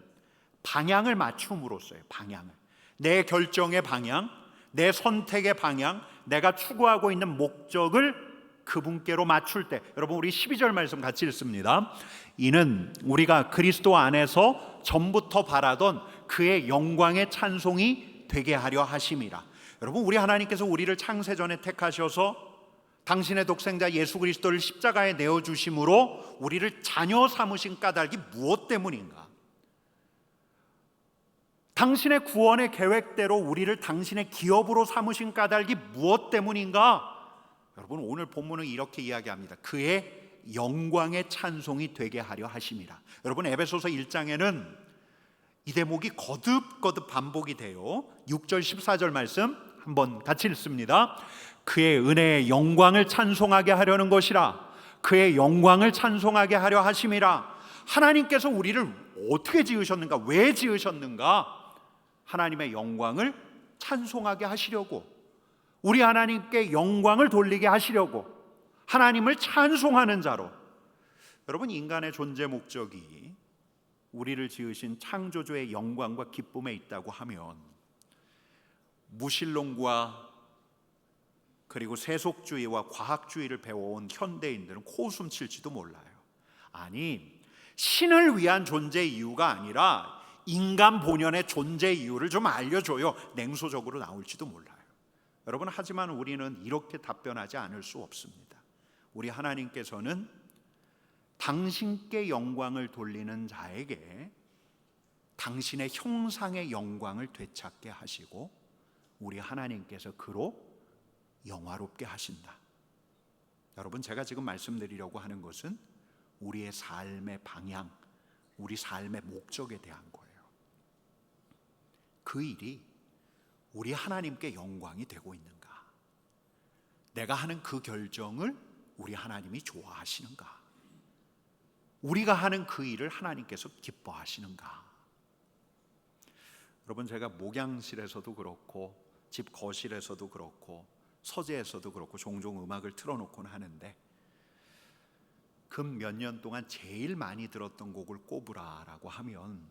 방향을 맞춤으로써요. 방향을. 내 결정의 방향, 내 선택의 방향, 내가 추구하고 있는 목적을 그분께로 맞출 때, 여러분 우리 12절 말씀 같이 읽습니다. 이는 우리가 그리스도 안에서 전부터 바라던 그의 영광의 찬송이 되게 하려 하심이라. 여러분, 우리 하나님께서 우리를 창세전에 택하셔서 당신의 독생자 예수 그리스도를 십자가에 내어주심으로 우리를 자녀 삼으신 까닭이 무엇 때문인가? 당신의 구원의 계획대로 우리를 당신의 기업으로 삼으신 까닭이 무엇 때문인가? 여러분, 오늘 본문은 이렇게 이야기합니다. 그의 영광의 찬송이 되게 하려 하심이라. 여러분, 에베소서 1장에는 이 대목이 거듭거듭 반복이 돼요. 6절 14절 말씀 한번 같이 읽습니다. 그의 은혜의 영광을 찬송하게 하려는 것이라. 그의 영광을 찬송하게 하려 하심이라. 하나님께서 우리를 어떻게 지으셨는가? 왜 지으셨는가? 하나님의 영광을 찬송하게 하시려고, 우리 하나님께 영광을 돌리게 하시려고, 하나님을 찬송하는 자로. 여러분, 인간의 존재 목적이 우리를 지으신 창조주의 영광과 기쁨에 있다고 하면 무신론과 그리고 세속주의와 과학주의를 배워온 현대인들은 코웃음 칠지도 몰라요. 아니, 신을 위한 존재 이유가 아니라 인간 본연의 존재 이유를 좀 알려줘요. 냉소적으로 나올지도 몰라요. 여러분, 하지만 우리는 이렇게 답변하지 않을 수 없습니다. 우리 하나님께서는 당신께 영광을 돌리는 자에게 당신의 형상의 영광을 되찾게 하시고 우리 하나님께서 그로 영화롭게 하신다. 여러분, 제가 지금 말씀드리려고 하는 것은 우리의 삶의 방향, 우리 삶의 목적에 대한 거예요. 그 일이 우리 하나님께 영광이 되고 있는가? 내가 하는 그 결정을 우리 하나님이 좋아하시는가? 우리가 하는 그 일을 하나님께서 기뻐하시는가? 여러분, 제가 목양실에서도 그렇고 집 거실에서도 그렇고 서재에서도 그렇고 종종 음악을 틀어놓곤 하는데 근 몇 년 동안 제일 많이 들었던 곡을 꼽으라라고 하면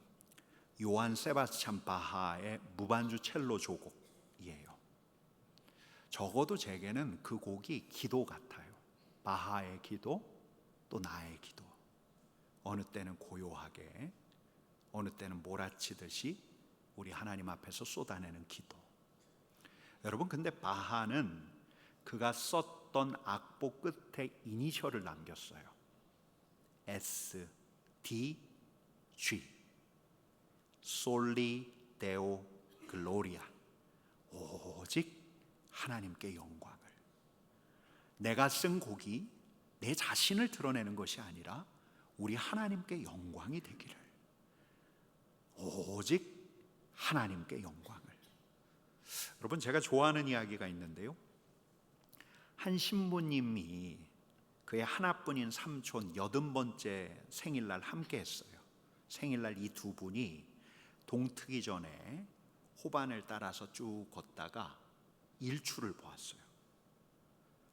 요한 세바스찬 바하의 무반주 첼로 조곡이에요. 적어도 제게는 그 곡이 기도 같아요. 바하의 기도, 또 나의 기도. 어느 때는 고요하게, 어느 때는 몰아치듯이 우리 하나님 앞에서 쏟아내는 기도. 여러분, 근데 바하는 그가 썼던 악보 끝에 이니셜을 남겼어요. S, D, G. 솔리 데오 글로리아. 오직 하나님께 영광을. 내가 쓴 곡이 내 자신을 드러내는 것이 아니라 우리 하나님께 영광이 되기를. 오직 하나님께 영광을. 여러분, 제가 좋아하는 이야기가 있는데요. 한 신부님이 그의 하나뿐인 삼촌 80번째 생일날 함께 했어요. 생일날 이 두 분이 동트기 전에 호반을 따라서 쭉 걷다가 일출을 보았어요.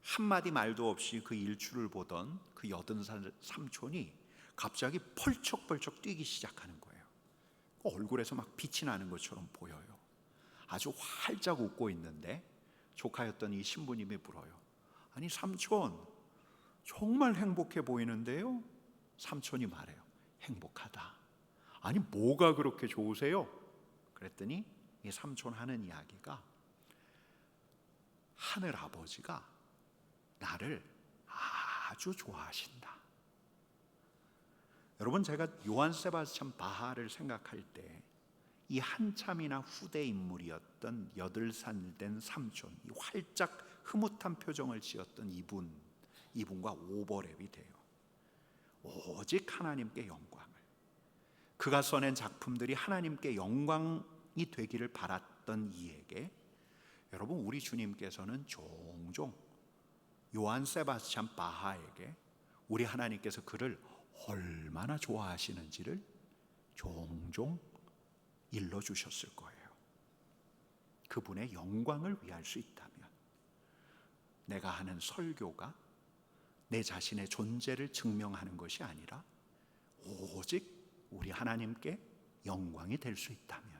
한마디 말도 없이 그 일출을 보던 그 80살 삼촌이 갑자기 펄쩍펄쩍 뛰기 시작하는 거예요. 얼굴에서 막 빛이 나는 것처럼 보여요. 아주 활짝 웃고 있는데 조카였던 이 신부님이 물어요. 아니, 삼촌 정말 행복해 보이는데요? 삼촌이 말해요. 행복하다. 아니, 뭐가 그렇게 좋으세요? 그랬더니 이 삼촌 하는 이야기가 하늘 아버지가 나를 아주 좋아하신다. 여러분, 제가 요한 세바스찬 바하를 생각할 때 이 한참이나 후대 인물이었던 8살 된 삼촌, 이 활짝 흐뭇한 표정을 지었던 이분과 오버랩이 돼요. 오직 하나님께 영광을. 그가 써낸 작품들이 하나님께 영광이 되기를 바랐던 이에게 여러분, 우리 주님께서는 종종 요한 세바스찬 바하에게 우리 하나님께서 그를 얼마나 좋아하시는지를 종종 일러주셨을 거예요. 그분의 영광을 위할 수 있다면 내가 하는 설교가 내 자신의 존재를 증명하는 것이 아니라 오직 우리 하나님께 영광이 될 수 있다면,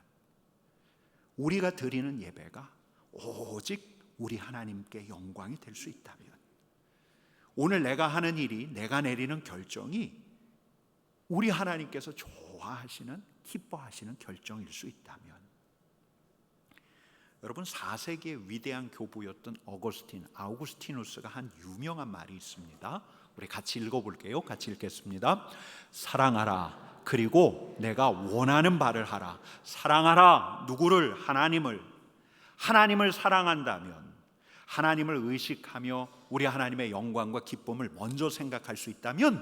우리가 드리는 예배가 오직 우리 하나님께 영광이 될 수 있다면, 오늘 내가 하는 일이, 내가 내리는 결정이 우리 하나님께서 좋아하시는, 기뻐하시는 결정일 수 있다면, 여러분 4세기의 위대한 교부였던 아우구스티누스가 한 유명한 말이 있습니다. 우리 같이 읽어볼게요. 같이 읽겠습니다. 사랑하라. 그리고 내가 원하는 바를 하라. 사랑하라. 누구를? 하나님을 사랑한다면, 하나님을 의식하며 우리 하나님의 영광과 기쁨을 먼저 생각할 수 있다면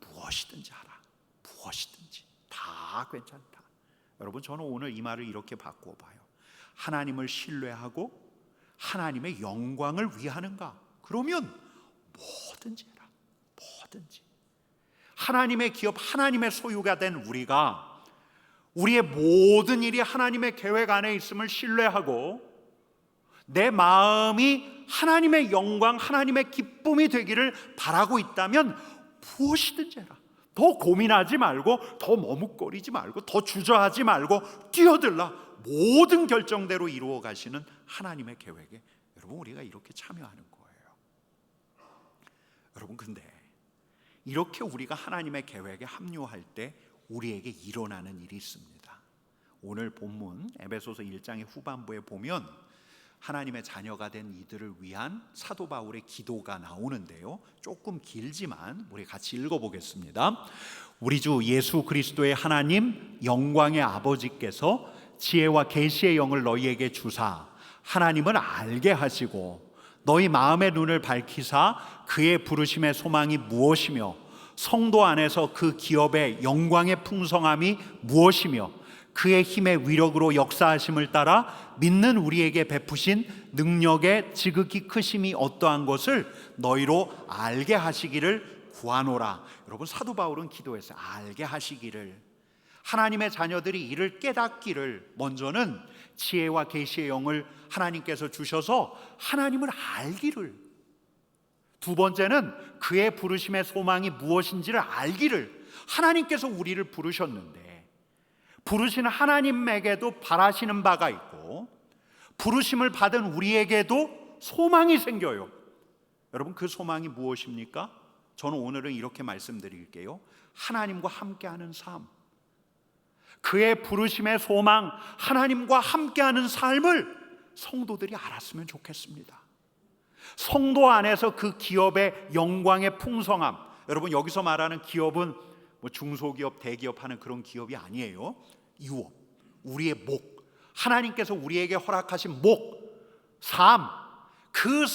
무엇이든지 하라. 무엇이든지 다 괜찮다. 여러분, 저는 오늘 이 말을 이렇게 바꾸어 봐요. 하나님을 신뢰하고 하나님의 영광을 위하는가? 그러면 뭐든지 해라. 뭐든지. 하나님의 기업, 하나님의 소유가 된 우리가 우리의 모든 일이 하나님의 계획 안에 있음을 신뢰하고 내 마음이 하나님의 영광, 하나님의 기쁨이 되기를 바라고 있다면 무엇이든지 해라. 더 고민하지 말고, 더 머뭇거리지 말고, 더 주저하지 말고 뛰어들라. 모든 결정대로 이루어 가시는 하나님의 계획에 여러분, 우리가 이렇게 참여하는 거예요. 여러분, 근데 이렇게 우리가 하나님의 계획에 합류할 때 우리에게 일어나는 일이 있습니다. 오늘 본문 에베소서 1장의 후반부에 보면 하나님의 자녀가 된 이들을 위한 사도 바울의 기도가 나오는데요, 조금 길지만 우리 같이 읽어보겠습니다. 우리 주 예수 그리스도의 하나님 영광의 아버지께서 지혜와 계시의 영을 너희에게 주사 하나님을 알게 하시고 너희 마음의 눈을 밝히사 그의 부르심의 소망이 무엇이며 성도 안에서 그 기업의 영광의 풍성함이 무엇이며 그의 힘의 위력으로 역사하심을 따라 믿는 우리에게 베푸신 능력의 지극히 크심이 어떠한 것을 너희로 알게 하시기를 구하노라. 여러분, 사도 바울은 기도했어요. 알게 하시기를. 하나님의 자녀들이 이를 깨닫기를, 먼저는 지혜와 계시의 영을 하나님께서 주셔서 하나님을 알기를, 두 번째는 그의 부르심의 소망이 무엇인지를 알기를. 하나님께서 우리를 부르셨는데 부르시는 하나님에게도 바라시는 바가 있고 부르심을 받은 우리에게도 소망이 생겨요. 여러분, 그 소망이 무엇입니까? 저는 오늘은 이렇게 말씀드릴게요. 하나님과 함께하는 삶. 그의 부르심의 소망, 하나님과 함께하는 삶을 성도들이 알았으면 좋겠습니다. 성도 안에서 그 기업의 영광의 풍성함, 여러분 여기서 말하는 기업은 뭐 중소기업, 대기업 하는 그런 기업이 아니에요. 유업, 우리의 목, 하나님께서 우리에게 허락하신 목, 삶, 그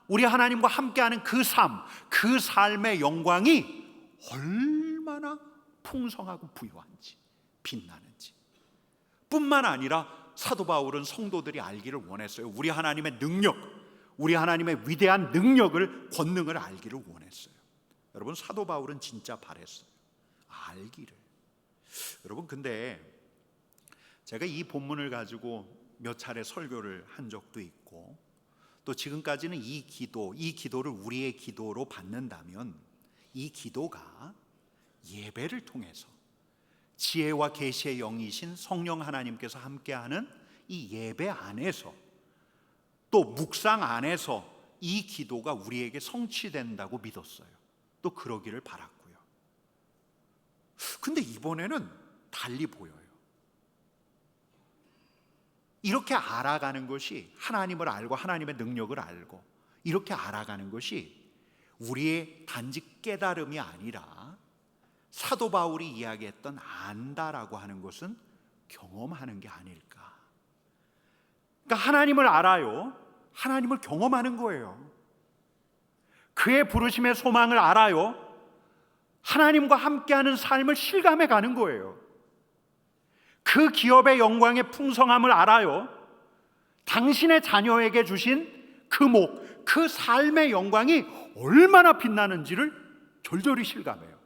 우리 하나님과 함께하는 그 삶, 그 삶의 영광이 얼마나 풍성하고 부유한지, 빛나는지 뿐만 아니라 사도 바울은 성도들이 알기를 원했어요. 우리 하나님의 능력, 우리 하나님의 위대한 능력을, 권능을 알기를 원했어요. 여러분, 사도 바울은 진짜 바랬어요. 알기를. 여러분, 근데 제가 이 본문을 가지고 몇 차례 설교를 한 적도 있고 또 지금까지는 이 기도를 우리의 기도로 받는다면 이 기도가 예배를 통해서 지혜와 계시의 영이신 성령 하나님께서 함께하는 이 예배 안에서 또 묵상 안에서 이 기도가 우리에게 성취된다고 믿었어요. 또 그러기를 바랐고요. 근데 이번에는 달리 보여요. 이렇게 알아가는 것이, 하나님을 알고 하나님의 능력을 알고 이렇게 알아가는 것이 우리의 단지 깨달음이 아니라 사도 바울이 이야기했던 안다라고 하는 것은 경험하는 게 아닐까. 그러니까 하나님을 알아요. 하나님을 경험하는 거예요. 그의 부르심의 소망을 알아요. 하나님과 함께하는 삶을 실감해 가는 거예요. 그 기업의 영광의 풍성함을 알아요. 당신의 자녀에게 주신 그 목, 그 삶의 영광이 얼마나 빛나는지를 절절히 실감해요.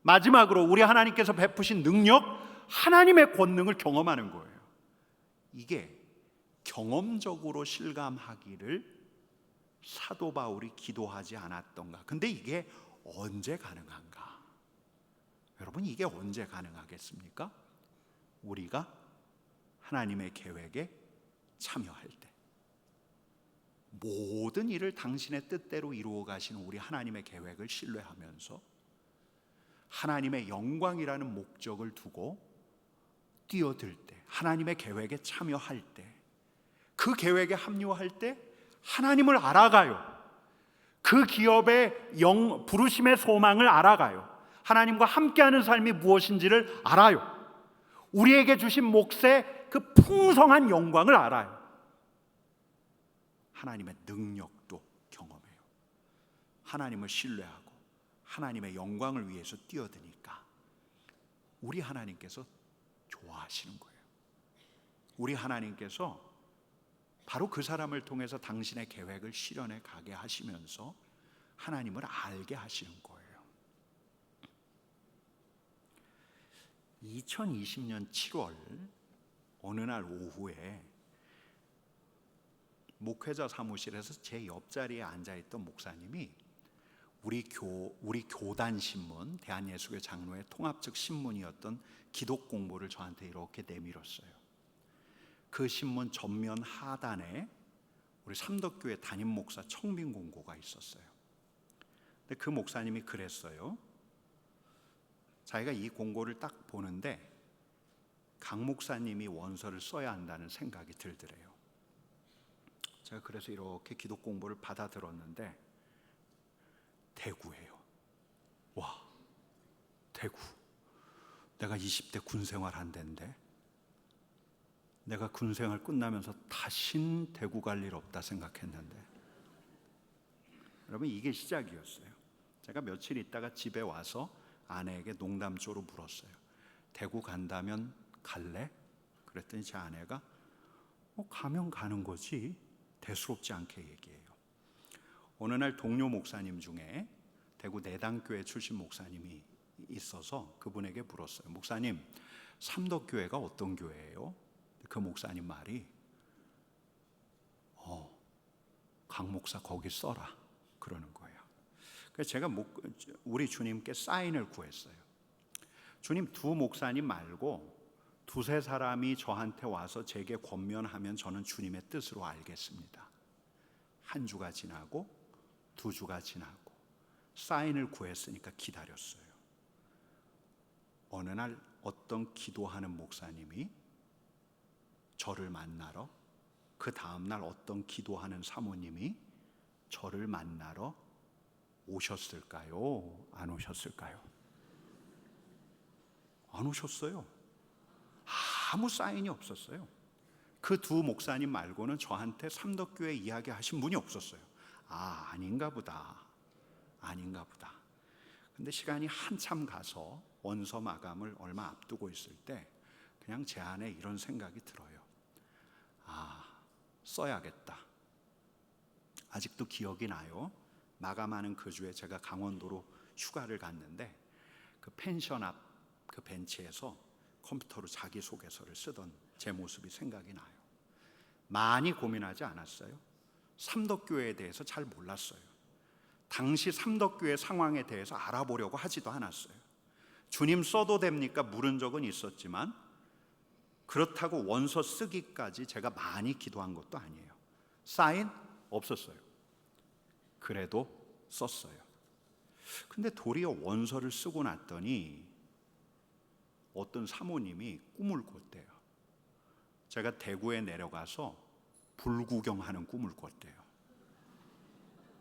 마지막으로 우리 하나님께서 베푸신 능력, 하나님의 권능을 경험하는 거예요. 이게 경험적으로 실감하기를 사도 바울이 기도하지 않았던가? 근데 이게 언제 가능한가? 여러분, 이게 언제 가능하겠습니까? 우리가 하나님의 계획에 참여할 때, 모든 일을 당신의 뜻대로 이루어 가시는 우리 하나님의 계획을 신뢰하면서 하나님의 영광이라는 목적을 두고 뛰어들 때, 하나님의 계획에 참여할 때, 그 계획에 합류할 때 하나님을 알아가요. 그 기업의 부르심의 소망을 알아가요. 하나님과 함께하는 삶이 무엇인지를 알아요. 우리에게 주신 몫의 그 풍성한 영광을 알아요. 하나님의 능력도 경험해요. 하나님을 신뢰하고 하나님의 영광을 위해서 뛰어드니까 우리 하나님께서 좋아하시는 거예요. 우리 하나님께서 바로 그 사람을 통해서 당신의 계획을 실현해 가게 하시면서 하나님을 알게 하시는 거예요. 2020년 7월 어느 날 오후에 목회자 사무실에서 제 옆자리에 앉아있던 목사님이 우리 교단 신문, 대한예수교 장로의 통합적 신문이었던 기독 공보를 저한테 이렇게 내밀었어요. 그 신문 전면 하단에 우리 삼덕교회 담임 목사 청빈 공고가 있었어요. 근데 그 목사님이 그랬어요. 자기가 이 공고를 딱 보는데 강 목사님이 원서를 써야 한다는 생각이 들더래요. 제가 그래서 이렇게 기독 공보를 받아 들었는데 대구예요. 와, 대구. 내가 20대 군생활 한대인데 내가 군생활 끝나면서 다신 대구 갈 일 없다 생각했는데, 여러분, 이게 시작이었어요. 제가 며칠 있다가 집에 와서 아내에게 농담조로 물었어요. 대구 간다면 갈래? 그랬더니 제 아내가 가면 가는 거지, 대수롭지 않게 얘기해요. 어느 날 동료 목사님 중에 대구 내당교회 출신 목사님이 있어서 그분에게 물었어요. 목사님, 삼덕교회가 어떤 교회예요? 그 목사님 말이 강 목사 거기 써라 그러는 거예요. 그래서 제가 우리 주님께 사인을 구했어요. 주님, 두 목사님 말고 두세 사람이 저한테 와서 제게 권면하면 저는 주님의 뜻으로 알겠습니다. 한 주가 지나고 두 주가 지나고 사인을 구했으니까 기다렸어요. 어느 날 어떤 기도하는 목사님이 저를 만나러, 그 다음 날 어떤 기도하는 사모님이 저를 만나러 오셨을까요? 안 오셨을까요? 안 오셨어요. 아무 사인이 없었어요. 그 두 목사님 말고는 저한테 삼덕교회 이야기하신 분이 없었어요. 아닌가 보다. 근데 시간이 한참 가서 원서 마감을 얼마 앞두고 있을 때 그냥 제 안에 이런 생각이 들어요. 써야겠다. 아직도 기억이 나요. 마감하는 그 주에 제가 강원도로 휴가를 갔는데 그 펜션 앞 그 벤치에서 컴퓨터로 자기소개서를 쓰던 제 모습이 생각이 나요. 많이 고민하지 않았어요. 삼덕교회에 대해서 잘 몰랐어요. 당시 삼덕교회 상황에 대해서 알아보려고 하지도 않았어요. 주님 써도 됩니까? 물은 적은 있었지만 그렇다고 원서 쓰기까지 제가 많이 기도한 것도 아니에요. 사인 없었어요. 그래도 썼어요. 근데 도리어 원서를 쓰고 났더니 어떤 사모님이 꿈을 꿨대요. 제가 대구에 내려가서 불구경하는 꿈을 꿨대요.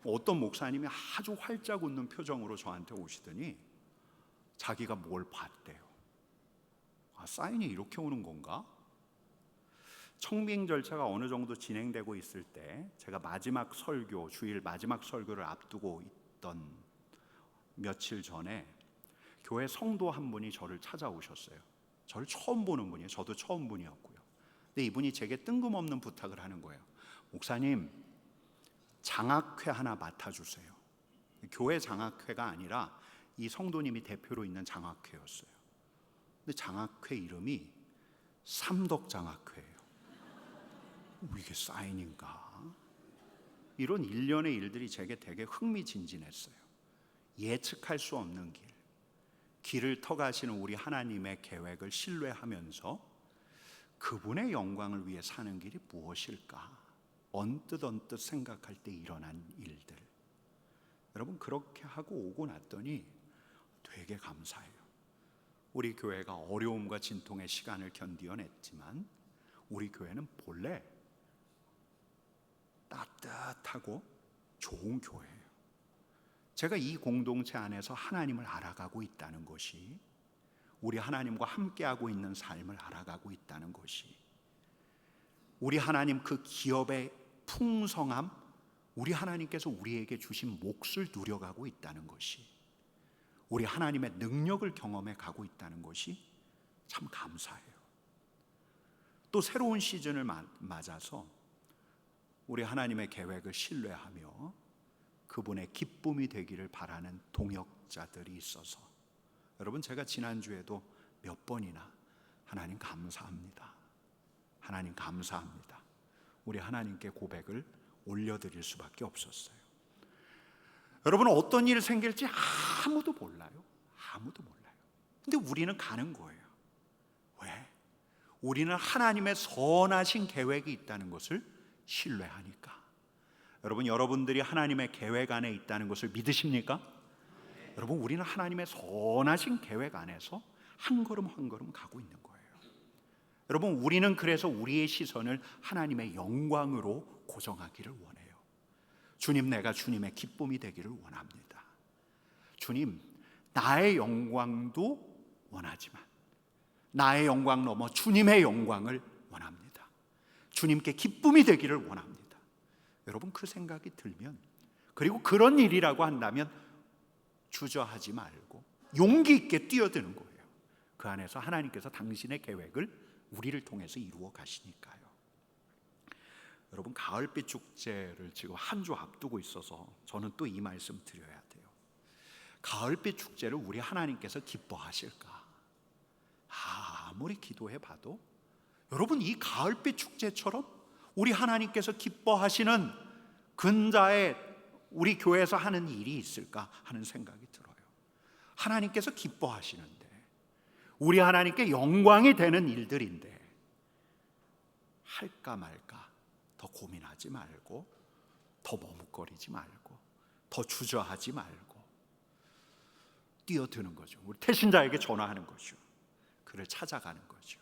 어떤 목사님이 아주 활짝 웃는 표정으로 저한테 오시더니 자기가 뭘 봤대요. 사인이 이렇게 오는 건가? 청빙 절차가 어느 정도 진행되고 있을 때 제가 마지막 설교, 주일 마지막 설교를 앞두고 있던 며칠 전에 교회 성도 한 분이 저를 찾아오셨어요. 저를 처음 보는 분이에요. 저도 처음 분이었고요. 근데 이분이 제게 뜬금없는 부탁을 하는 거예요. 목사님, 장학회 하나 맡아주세요. 교회 장학회가 아니라 이 성도님이 대표로 있는 장학회였어요. 근데 장학회 이름이 삼덕장학회예요. 이게 사인인가? 이런 일련의 일들이 제게 되게 흥미진진했어요. 예측할 수 없는 길을 터가시는 우리 하나님의 계획을 신뢰하면서 그분의 영광을 위해 사는 길이 무엇일까? 언뜻 생각할 때 일어난 일들. 여러분, 그렇게 하고 오고 났더니 되게 감사해요. 우리 교회가 어려움과 진통의 시간을 견디어냈지만 우리 교회는 본래 따뜻하고 좋은 교회예요. 제가 이 공동체 안에서 하나님을 알아가고 있다는 것이, 우리 하나님과 함께하고 있는 삶을 알아가고 있다는 것이, 우리 하나님 그 기업의 풍성함, 우리 하나님께서 우리에게 주신 몫을 누려가고 있다는 것이, 우리 하나님의 능력을 경험해 가고 있다는 것이 참 감사해요. 또 새로운 시즌을 맞아서 우리 하나님의 계획을 신뢰하며 그분의 기쁨이 되기를 바라는 동역자들이 있어서, 여러분, 제가 지난주에도 몇 번이나 하나님 감사합니다, 하나님 감사합니다, 우리 하나님께 고백을 올려드릴 수밖에 없었어요. 여러분, 어떤 일이 생길지 아무도 몰라요. 아무도 몰라요. 근데 우리는 가는 거예요. 왜? 우리는 하나님의 선하신 계획이 있다는 것을 신뢰하니까. 여러분, 여러분들이 하나님의 계획 안에 있다는 것을 믿으십니까? 여러분, 우리는 하나님의 선하신 계획 안에서 한 걸음 한 걸음 가고 있는 거예요. 여러분, 우리는 그래서 우리의 시선을 하나님의 영광으로 고정하기를 원해요. 주님, 내가 주님의 기쁨이 되기를 원합니다. 주님, 나의 영광도 원하지만 나의 영광 넘어 주님의 영광을 원합니다. 주님께 기쁨이 되기를 원합니다. 여러분, 그 생각이 들면, 그리고 그런 일이라고 한다면 주저하지 말고 용기 있게 뛰어드는 거예요. 그 안에서 하나님께서 당신의 계획을 우리를 통해서 이루어 가시니까요. 여러분, 가을빛 축제를 지금 한 주 앞두고 있어서 저는 또 이 말씀 드려야 돼요. 가을빛 축제를 우리 하나님께서 기뻐하실까? 아무리 기도해 봐도 여러분, 이 가을빛 축제처럼 우리 하나님께서 기뻐하시는 근자에 우리 교회에서 하는 일이 있을까 하는 생각이 들어요. 하나님께서 기뻐하시는데, 우리 하나님께 영광이 되는 일들인데 할까 말까 더 고민하지 말고, 더 머뭇거리지 말고, 더 주저하지 말고 뛰어드는 거죠. 우리 태신자에게 전화하는 거죠. 그를 찾아가는 거죠.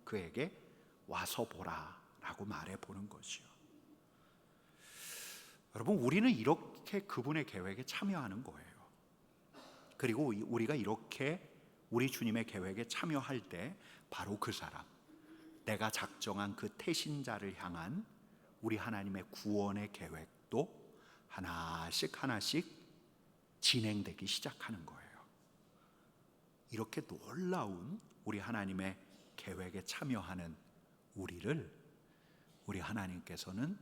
그에게 와서 보라 라고 말해보는 거죠. 여러분, 우리는 이렇게 그분의 계획에 참여하는 거예요. 그리고 우리가 이렇게 우리 주님의 계획에 참여할 때 바로 그 사람, 내가 작정한 그 태신자를 향한 우리 하나님의 구원의 계획도 하나씩 진행되기 시작하는 거예요. 이렇게 놀라운 우리 하나님의 계획에 참여하는 우리를 우리 하나님께서는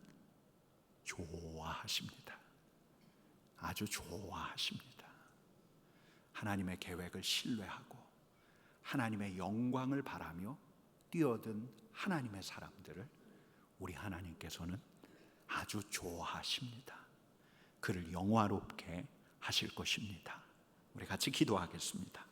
좋아하십니다. 아주 좋아하십니다. 하나님의 계획을 신뢰하고 하나님의 영광을 바라며 뛰어든 하나님의 사람들을 우리 하나님께서는 아주 좋아하십니다. 그를 영화롭게 하실 것입니다. 우리 같이 기도하겠습니다.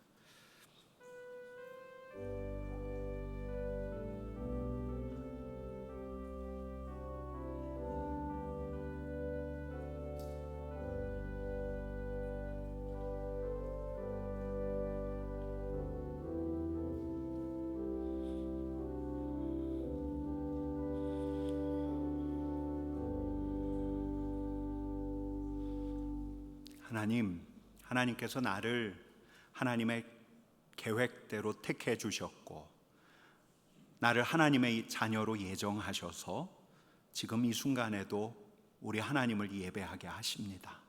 하나님께서 나를 하나님의 계획대로 택해 주셨고 나를 하나님의 자녀로 예정하셔서 지금 이 순간에도 우리 하나님을 예배하게 하십니다.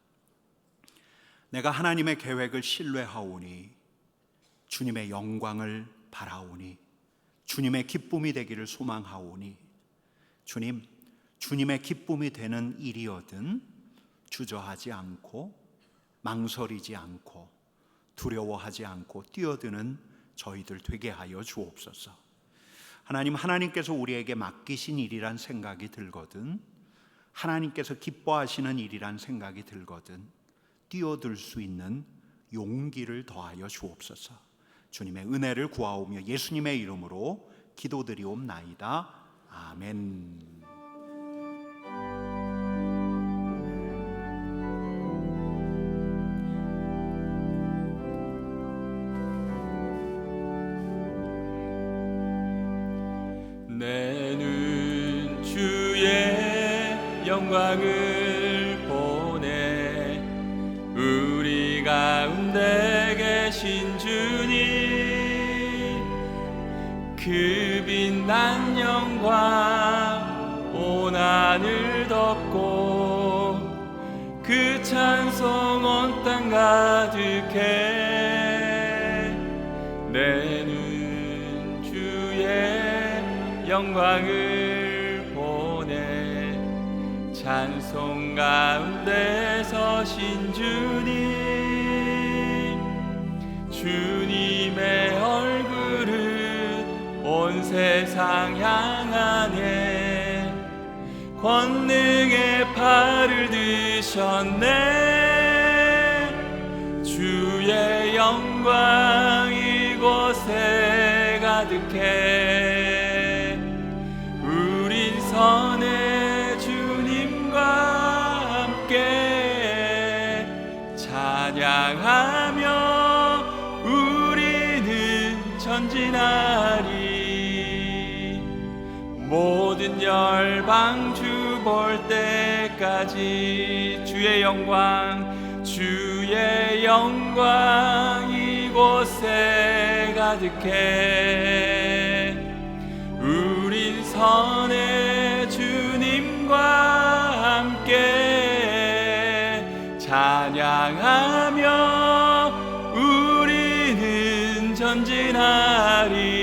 내가 하나님의 계획을 신뢰하오니 주님의 영광을 바라오니 주님의 기쁨이 되기를 소망하오니 주님, 주님의 기쁨이 되는 일이어든 주저하지 않고 망설이지 않고 두려워하지 않고 뛰어드는 저희들 되게 하여 주옵소서. 하나님, 하나님께서 우리에게 맡기신 일이란 생각이 들거든, 하나님께서 기뻐하시는 일이란 생각이 들거든 뛰어들 수 있는 용기를 더하여 주옵소서. 주님의 은혜를 구하오며 예수님의 이름으로 기도드리옵나이다. 아멘. 내 눈 주의 영광을 보네. 우리 가운데 계신 주님, 그 빛난 영광 온 하늘 덮고 그 찬송 온 땅 가득해. 내 눈 주의 영광을 보내. 찬송 가운데 서신 주님, 주님의 얼굴은 온 세상 향하네. 권능의 팔을 드셨네. 주의 영광 이곳에 가득해. 선의 주님과 함께 찬양하며 우리는 전진하리. 모든 열방 주 볼 때까지 주의 영광, 주의 영광 이곳에 가득해. 우린 선의 주님과 함께 찬양하며 우리는 전진하리.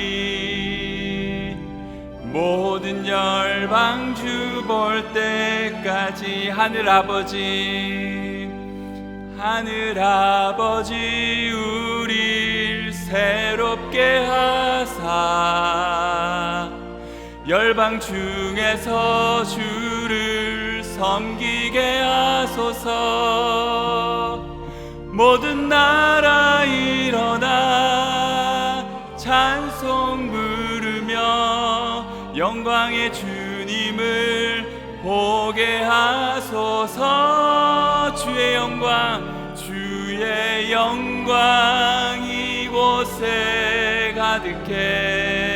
모든 열방 주 볼 때까지. 하늘 아버지, 하늘 아버지, 우릴 새롭게 하사 열방 중에서 주를 섬기게 하소서. 모든 나라 일어나 찬송 부르며 영광의 주님을 보게 하소서. 주의 영광, 주의 영광 이곳에 가득해.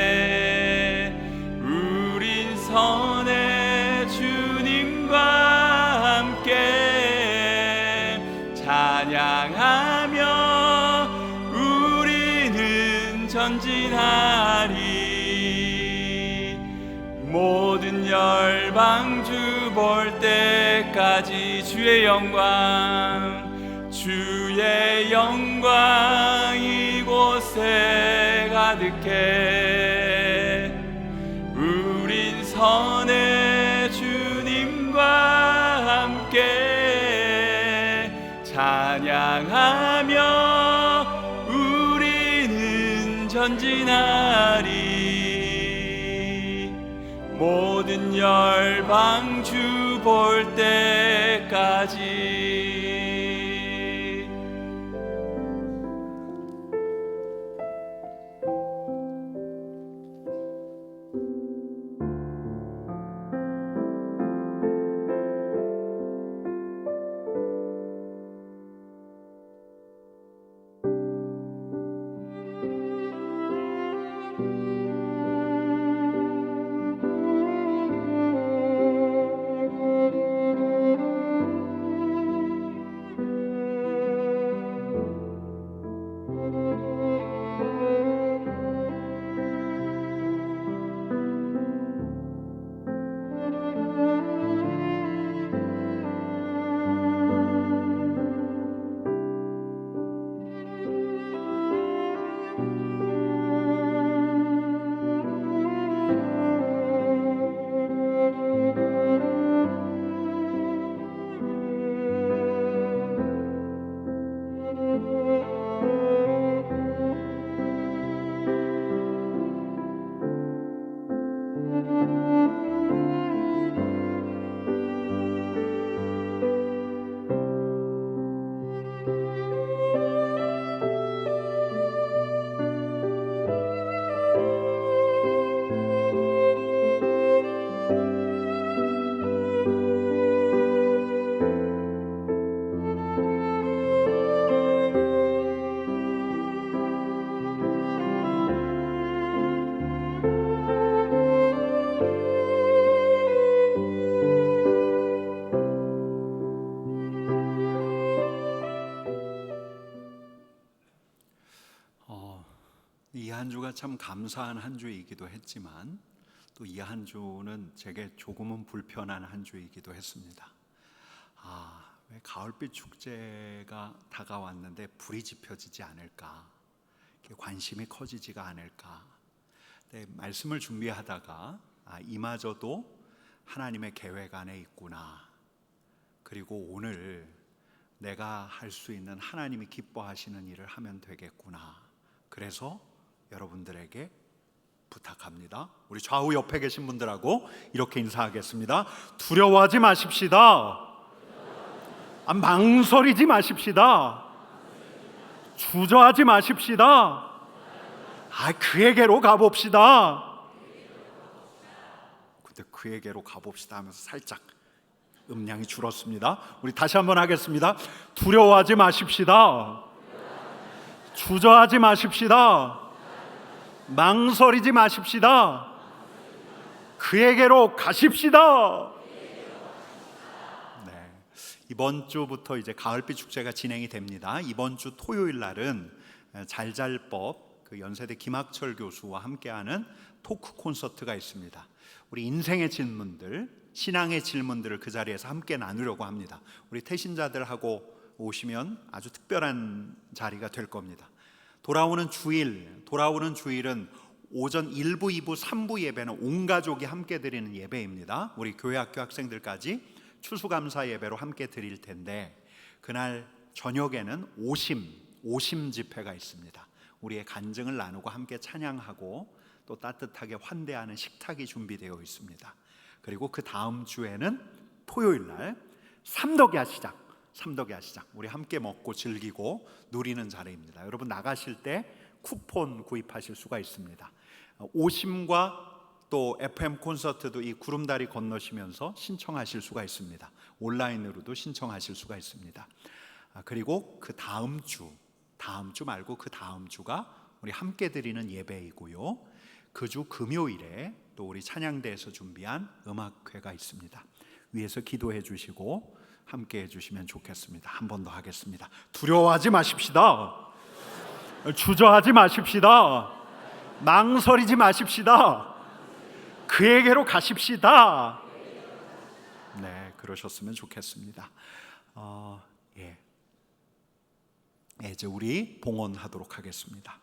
우린 선의 주님과 함께 찬양하며 우리는 전진하리. 모든 열방 주 볼 때까지 주의 영광, 주의 영광 이곳에 가득해. 우린 선의 주님과 함께 찬양하며 우리는 전진하리. 모든 열방 주 볼 때까지. 주가 참 감사한 한 주이기도 했지만 또 이 한 주는 제게 조금은 불편한 한 주이기도 했습니다. 왜 가을빛 축제가 다가왔는데 불이 지펴지지 않을까, 관심이 커지지가 않을까. 네, 말씀을 준비하다가 이마저도 하나님의 계획 안에 있구나. 그리고 오늘 내가 할 수 있는 하나님이 기뻐하시는 일을 하면 되겠구나. 그래서 여러분들에게 부탁합니다. 우리 좌우 옆에 계신 분들하고 이렇게 인사하겠습니다. 두려워하지 마십시다. 망설이지 마십시다. 주저하지 마십시다. 그에게로 가봅시다. 근데 그에게로 가봅시다 하면서 살짝 음량이 줄었습니다. 우리 다시 한번 하겠습니다. 두려워하지 마십시다. 주저하지 마십시다. 망설이지 마십시다. 그에게로 가십시다. 네, 이번 주부터 이제 가을빛 축제가 진행이 됩니다. 이번 주 토요일 날은 잘잘법 연세대 김학철 교수와 함께하는 토크 콘서트가 있습니다. 우리 인생의 질문들, 신앙의 질문들을 그 자리에서 함께 나누려고 합니다. 우리 태신자들하고 오시면 아주 특별한 자리가 될 겁니다. 돌아오는 주일은 오전 1부, 2부, 3부 예배는 온 가족이 함께 드리는 예배입니다. 우리 교회 학교 학생들까지 추수감사 예배로 함께 드릴 텐데, 그날 저녁에는 오심 집회가 있습니다. 우리의 간증을 나누고 함께 찬양하고 또 따뜻하게 환대하는 식탁이 준비되어 있습니다. 그리고 그 다음 주에는 토요일 날 삼덕야 시작, 우리 함께 먹고 즐기고 누리는 자리입니다. 여러분 나가실 때 쿠폰 구입하실 수가 있습니다. 오심과 또 FM 콘서트도 이 구름다리 건너시면서 신청하실 수가 있습니다. 온라인으로도 신청하실 수가 있습니다. 그리고 그 다음 주 말고 그 다음 주가 우리 함께 드리는 예배이고요. 그 주 금요일에 또 우리 찬양대에서 준비한 음악회가 있습니다. 위에서 기도해 주시고 함께 해주시면 좋겠습니다. 한 번 더 하겠습니다. 두려워하지 마십시다. 주저하지 마십시다. 망설이지 마십시다. 그에게로 가십시다. 네, 그러셨으면 좋겠습니다. 이제 우리 봉헌하도록 하겠습니다.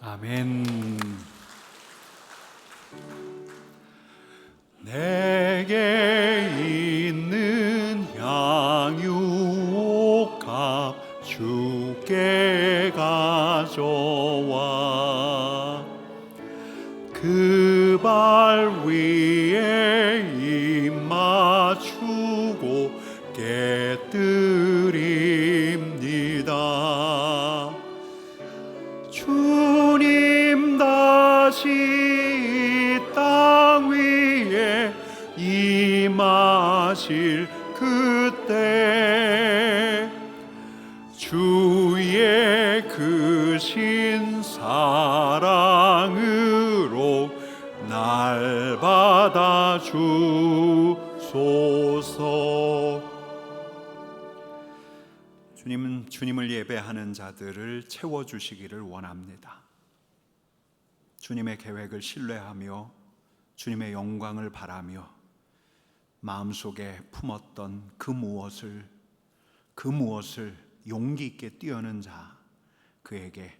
아멘. 내게 있는 향유옥합 주께 가져와 그 발 위에 입 맞추고 깨뜨립니다. 주님 다시 이 땅 위에 임하실 그때 주의 크신 사랑으로 날 받아 주소서. 주님은 주님을 예배하는 자들을 채워주시기를 원합니다. 주님의 계획을 신뢰하며 주님의 영광을 바라며 마음속에 품었던 그 무엇을 용기 있게 뛰어는 자, 그에게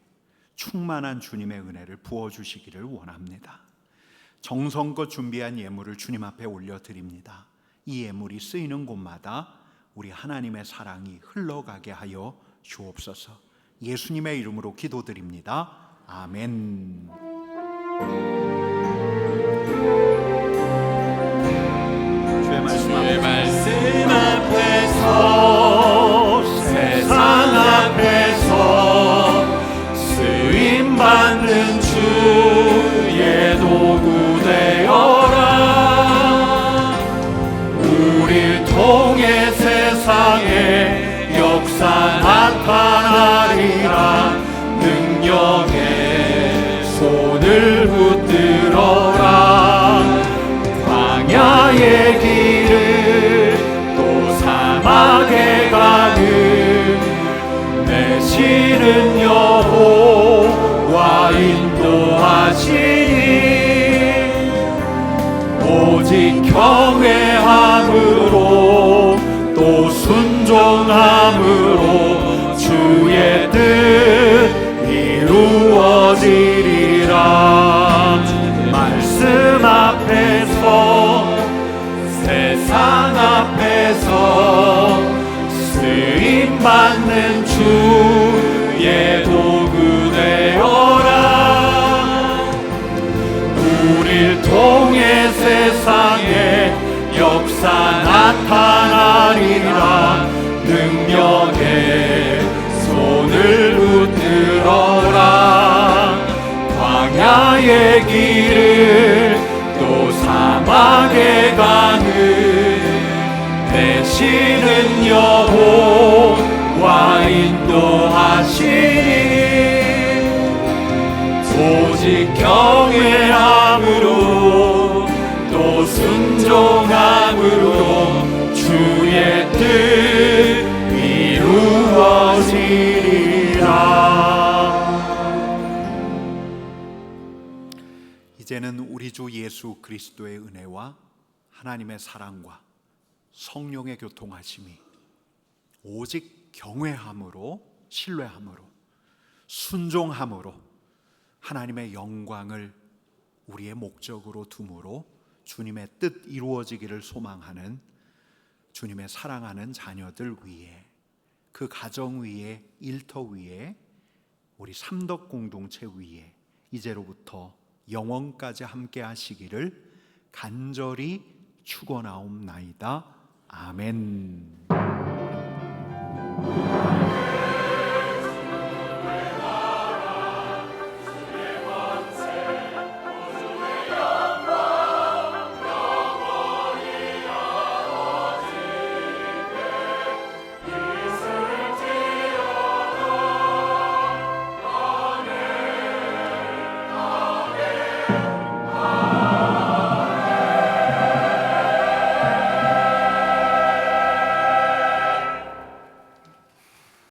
충만한 주님의 은혜를 부어주시기를 원합니다. 정성껏 준비한 예물을 주님 앞에 올려드립니다. 이 예물이 쓰이는 곳마다 우리 하나님의 사랑이 흘러가게 하여 주옵소서. 예수님의 이름으로 기도드립니다. 아멘. 주의 말씀 앞에서 세상 앞에서 쓰임받는 주의 도구 되어라. 우릴 통해 세상에 역사 나타나리라. 능력의 손을 붙들어라. 광야의 길을 또 사막에 가는 내시는 여호와 인도하시니 오직 경외함으로 또 순종함으로 주의 뜻 이루어지리라. 말씀 앞에서 세상 앞에서 쓰임받는 주의 도구 되어라. 우릴 통해 세상에 역사 나타나리라. 능력의 손을 붙들어라. 광야의 길을 또 사막에 가는 되시는 여호와 인도하시니 오직 경외함으로 또 순종함으로 주의 뜻 이루어지리라. 이제는 우리 주 예수 그리스도의 은혜와 하나님의 사랑과 성령의 교통하심이 오직 경외함으로, 신뢰함으로, 순종함으로 하나님의 영광을 우리의 목적으로 둠으로 주님의 뜻 이루어지기를 소망하는 주님의 사랑하는 자녀들 위에, 그 가정 위에, 일터 위에, 우리 삼덕 공동체 위에 이제로부터 영원까지 함께 하시기를 간절히 축원하옵나이다. 아멘.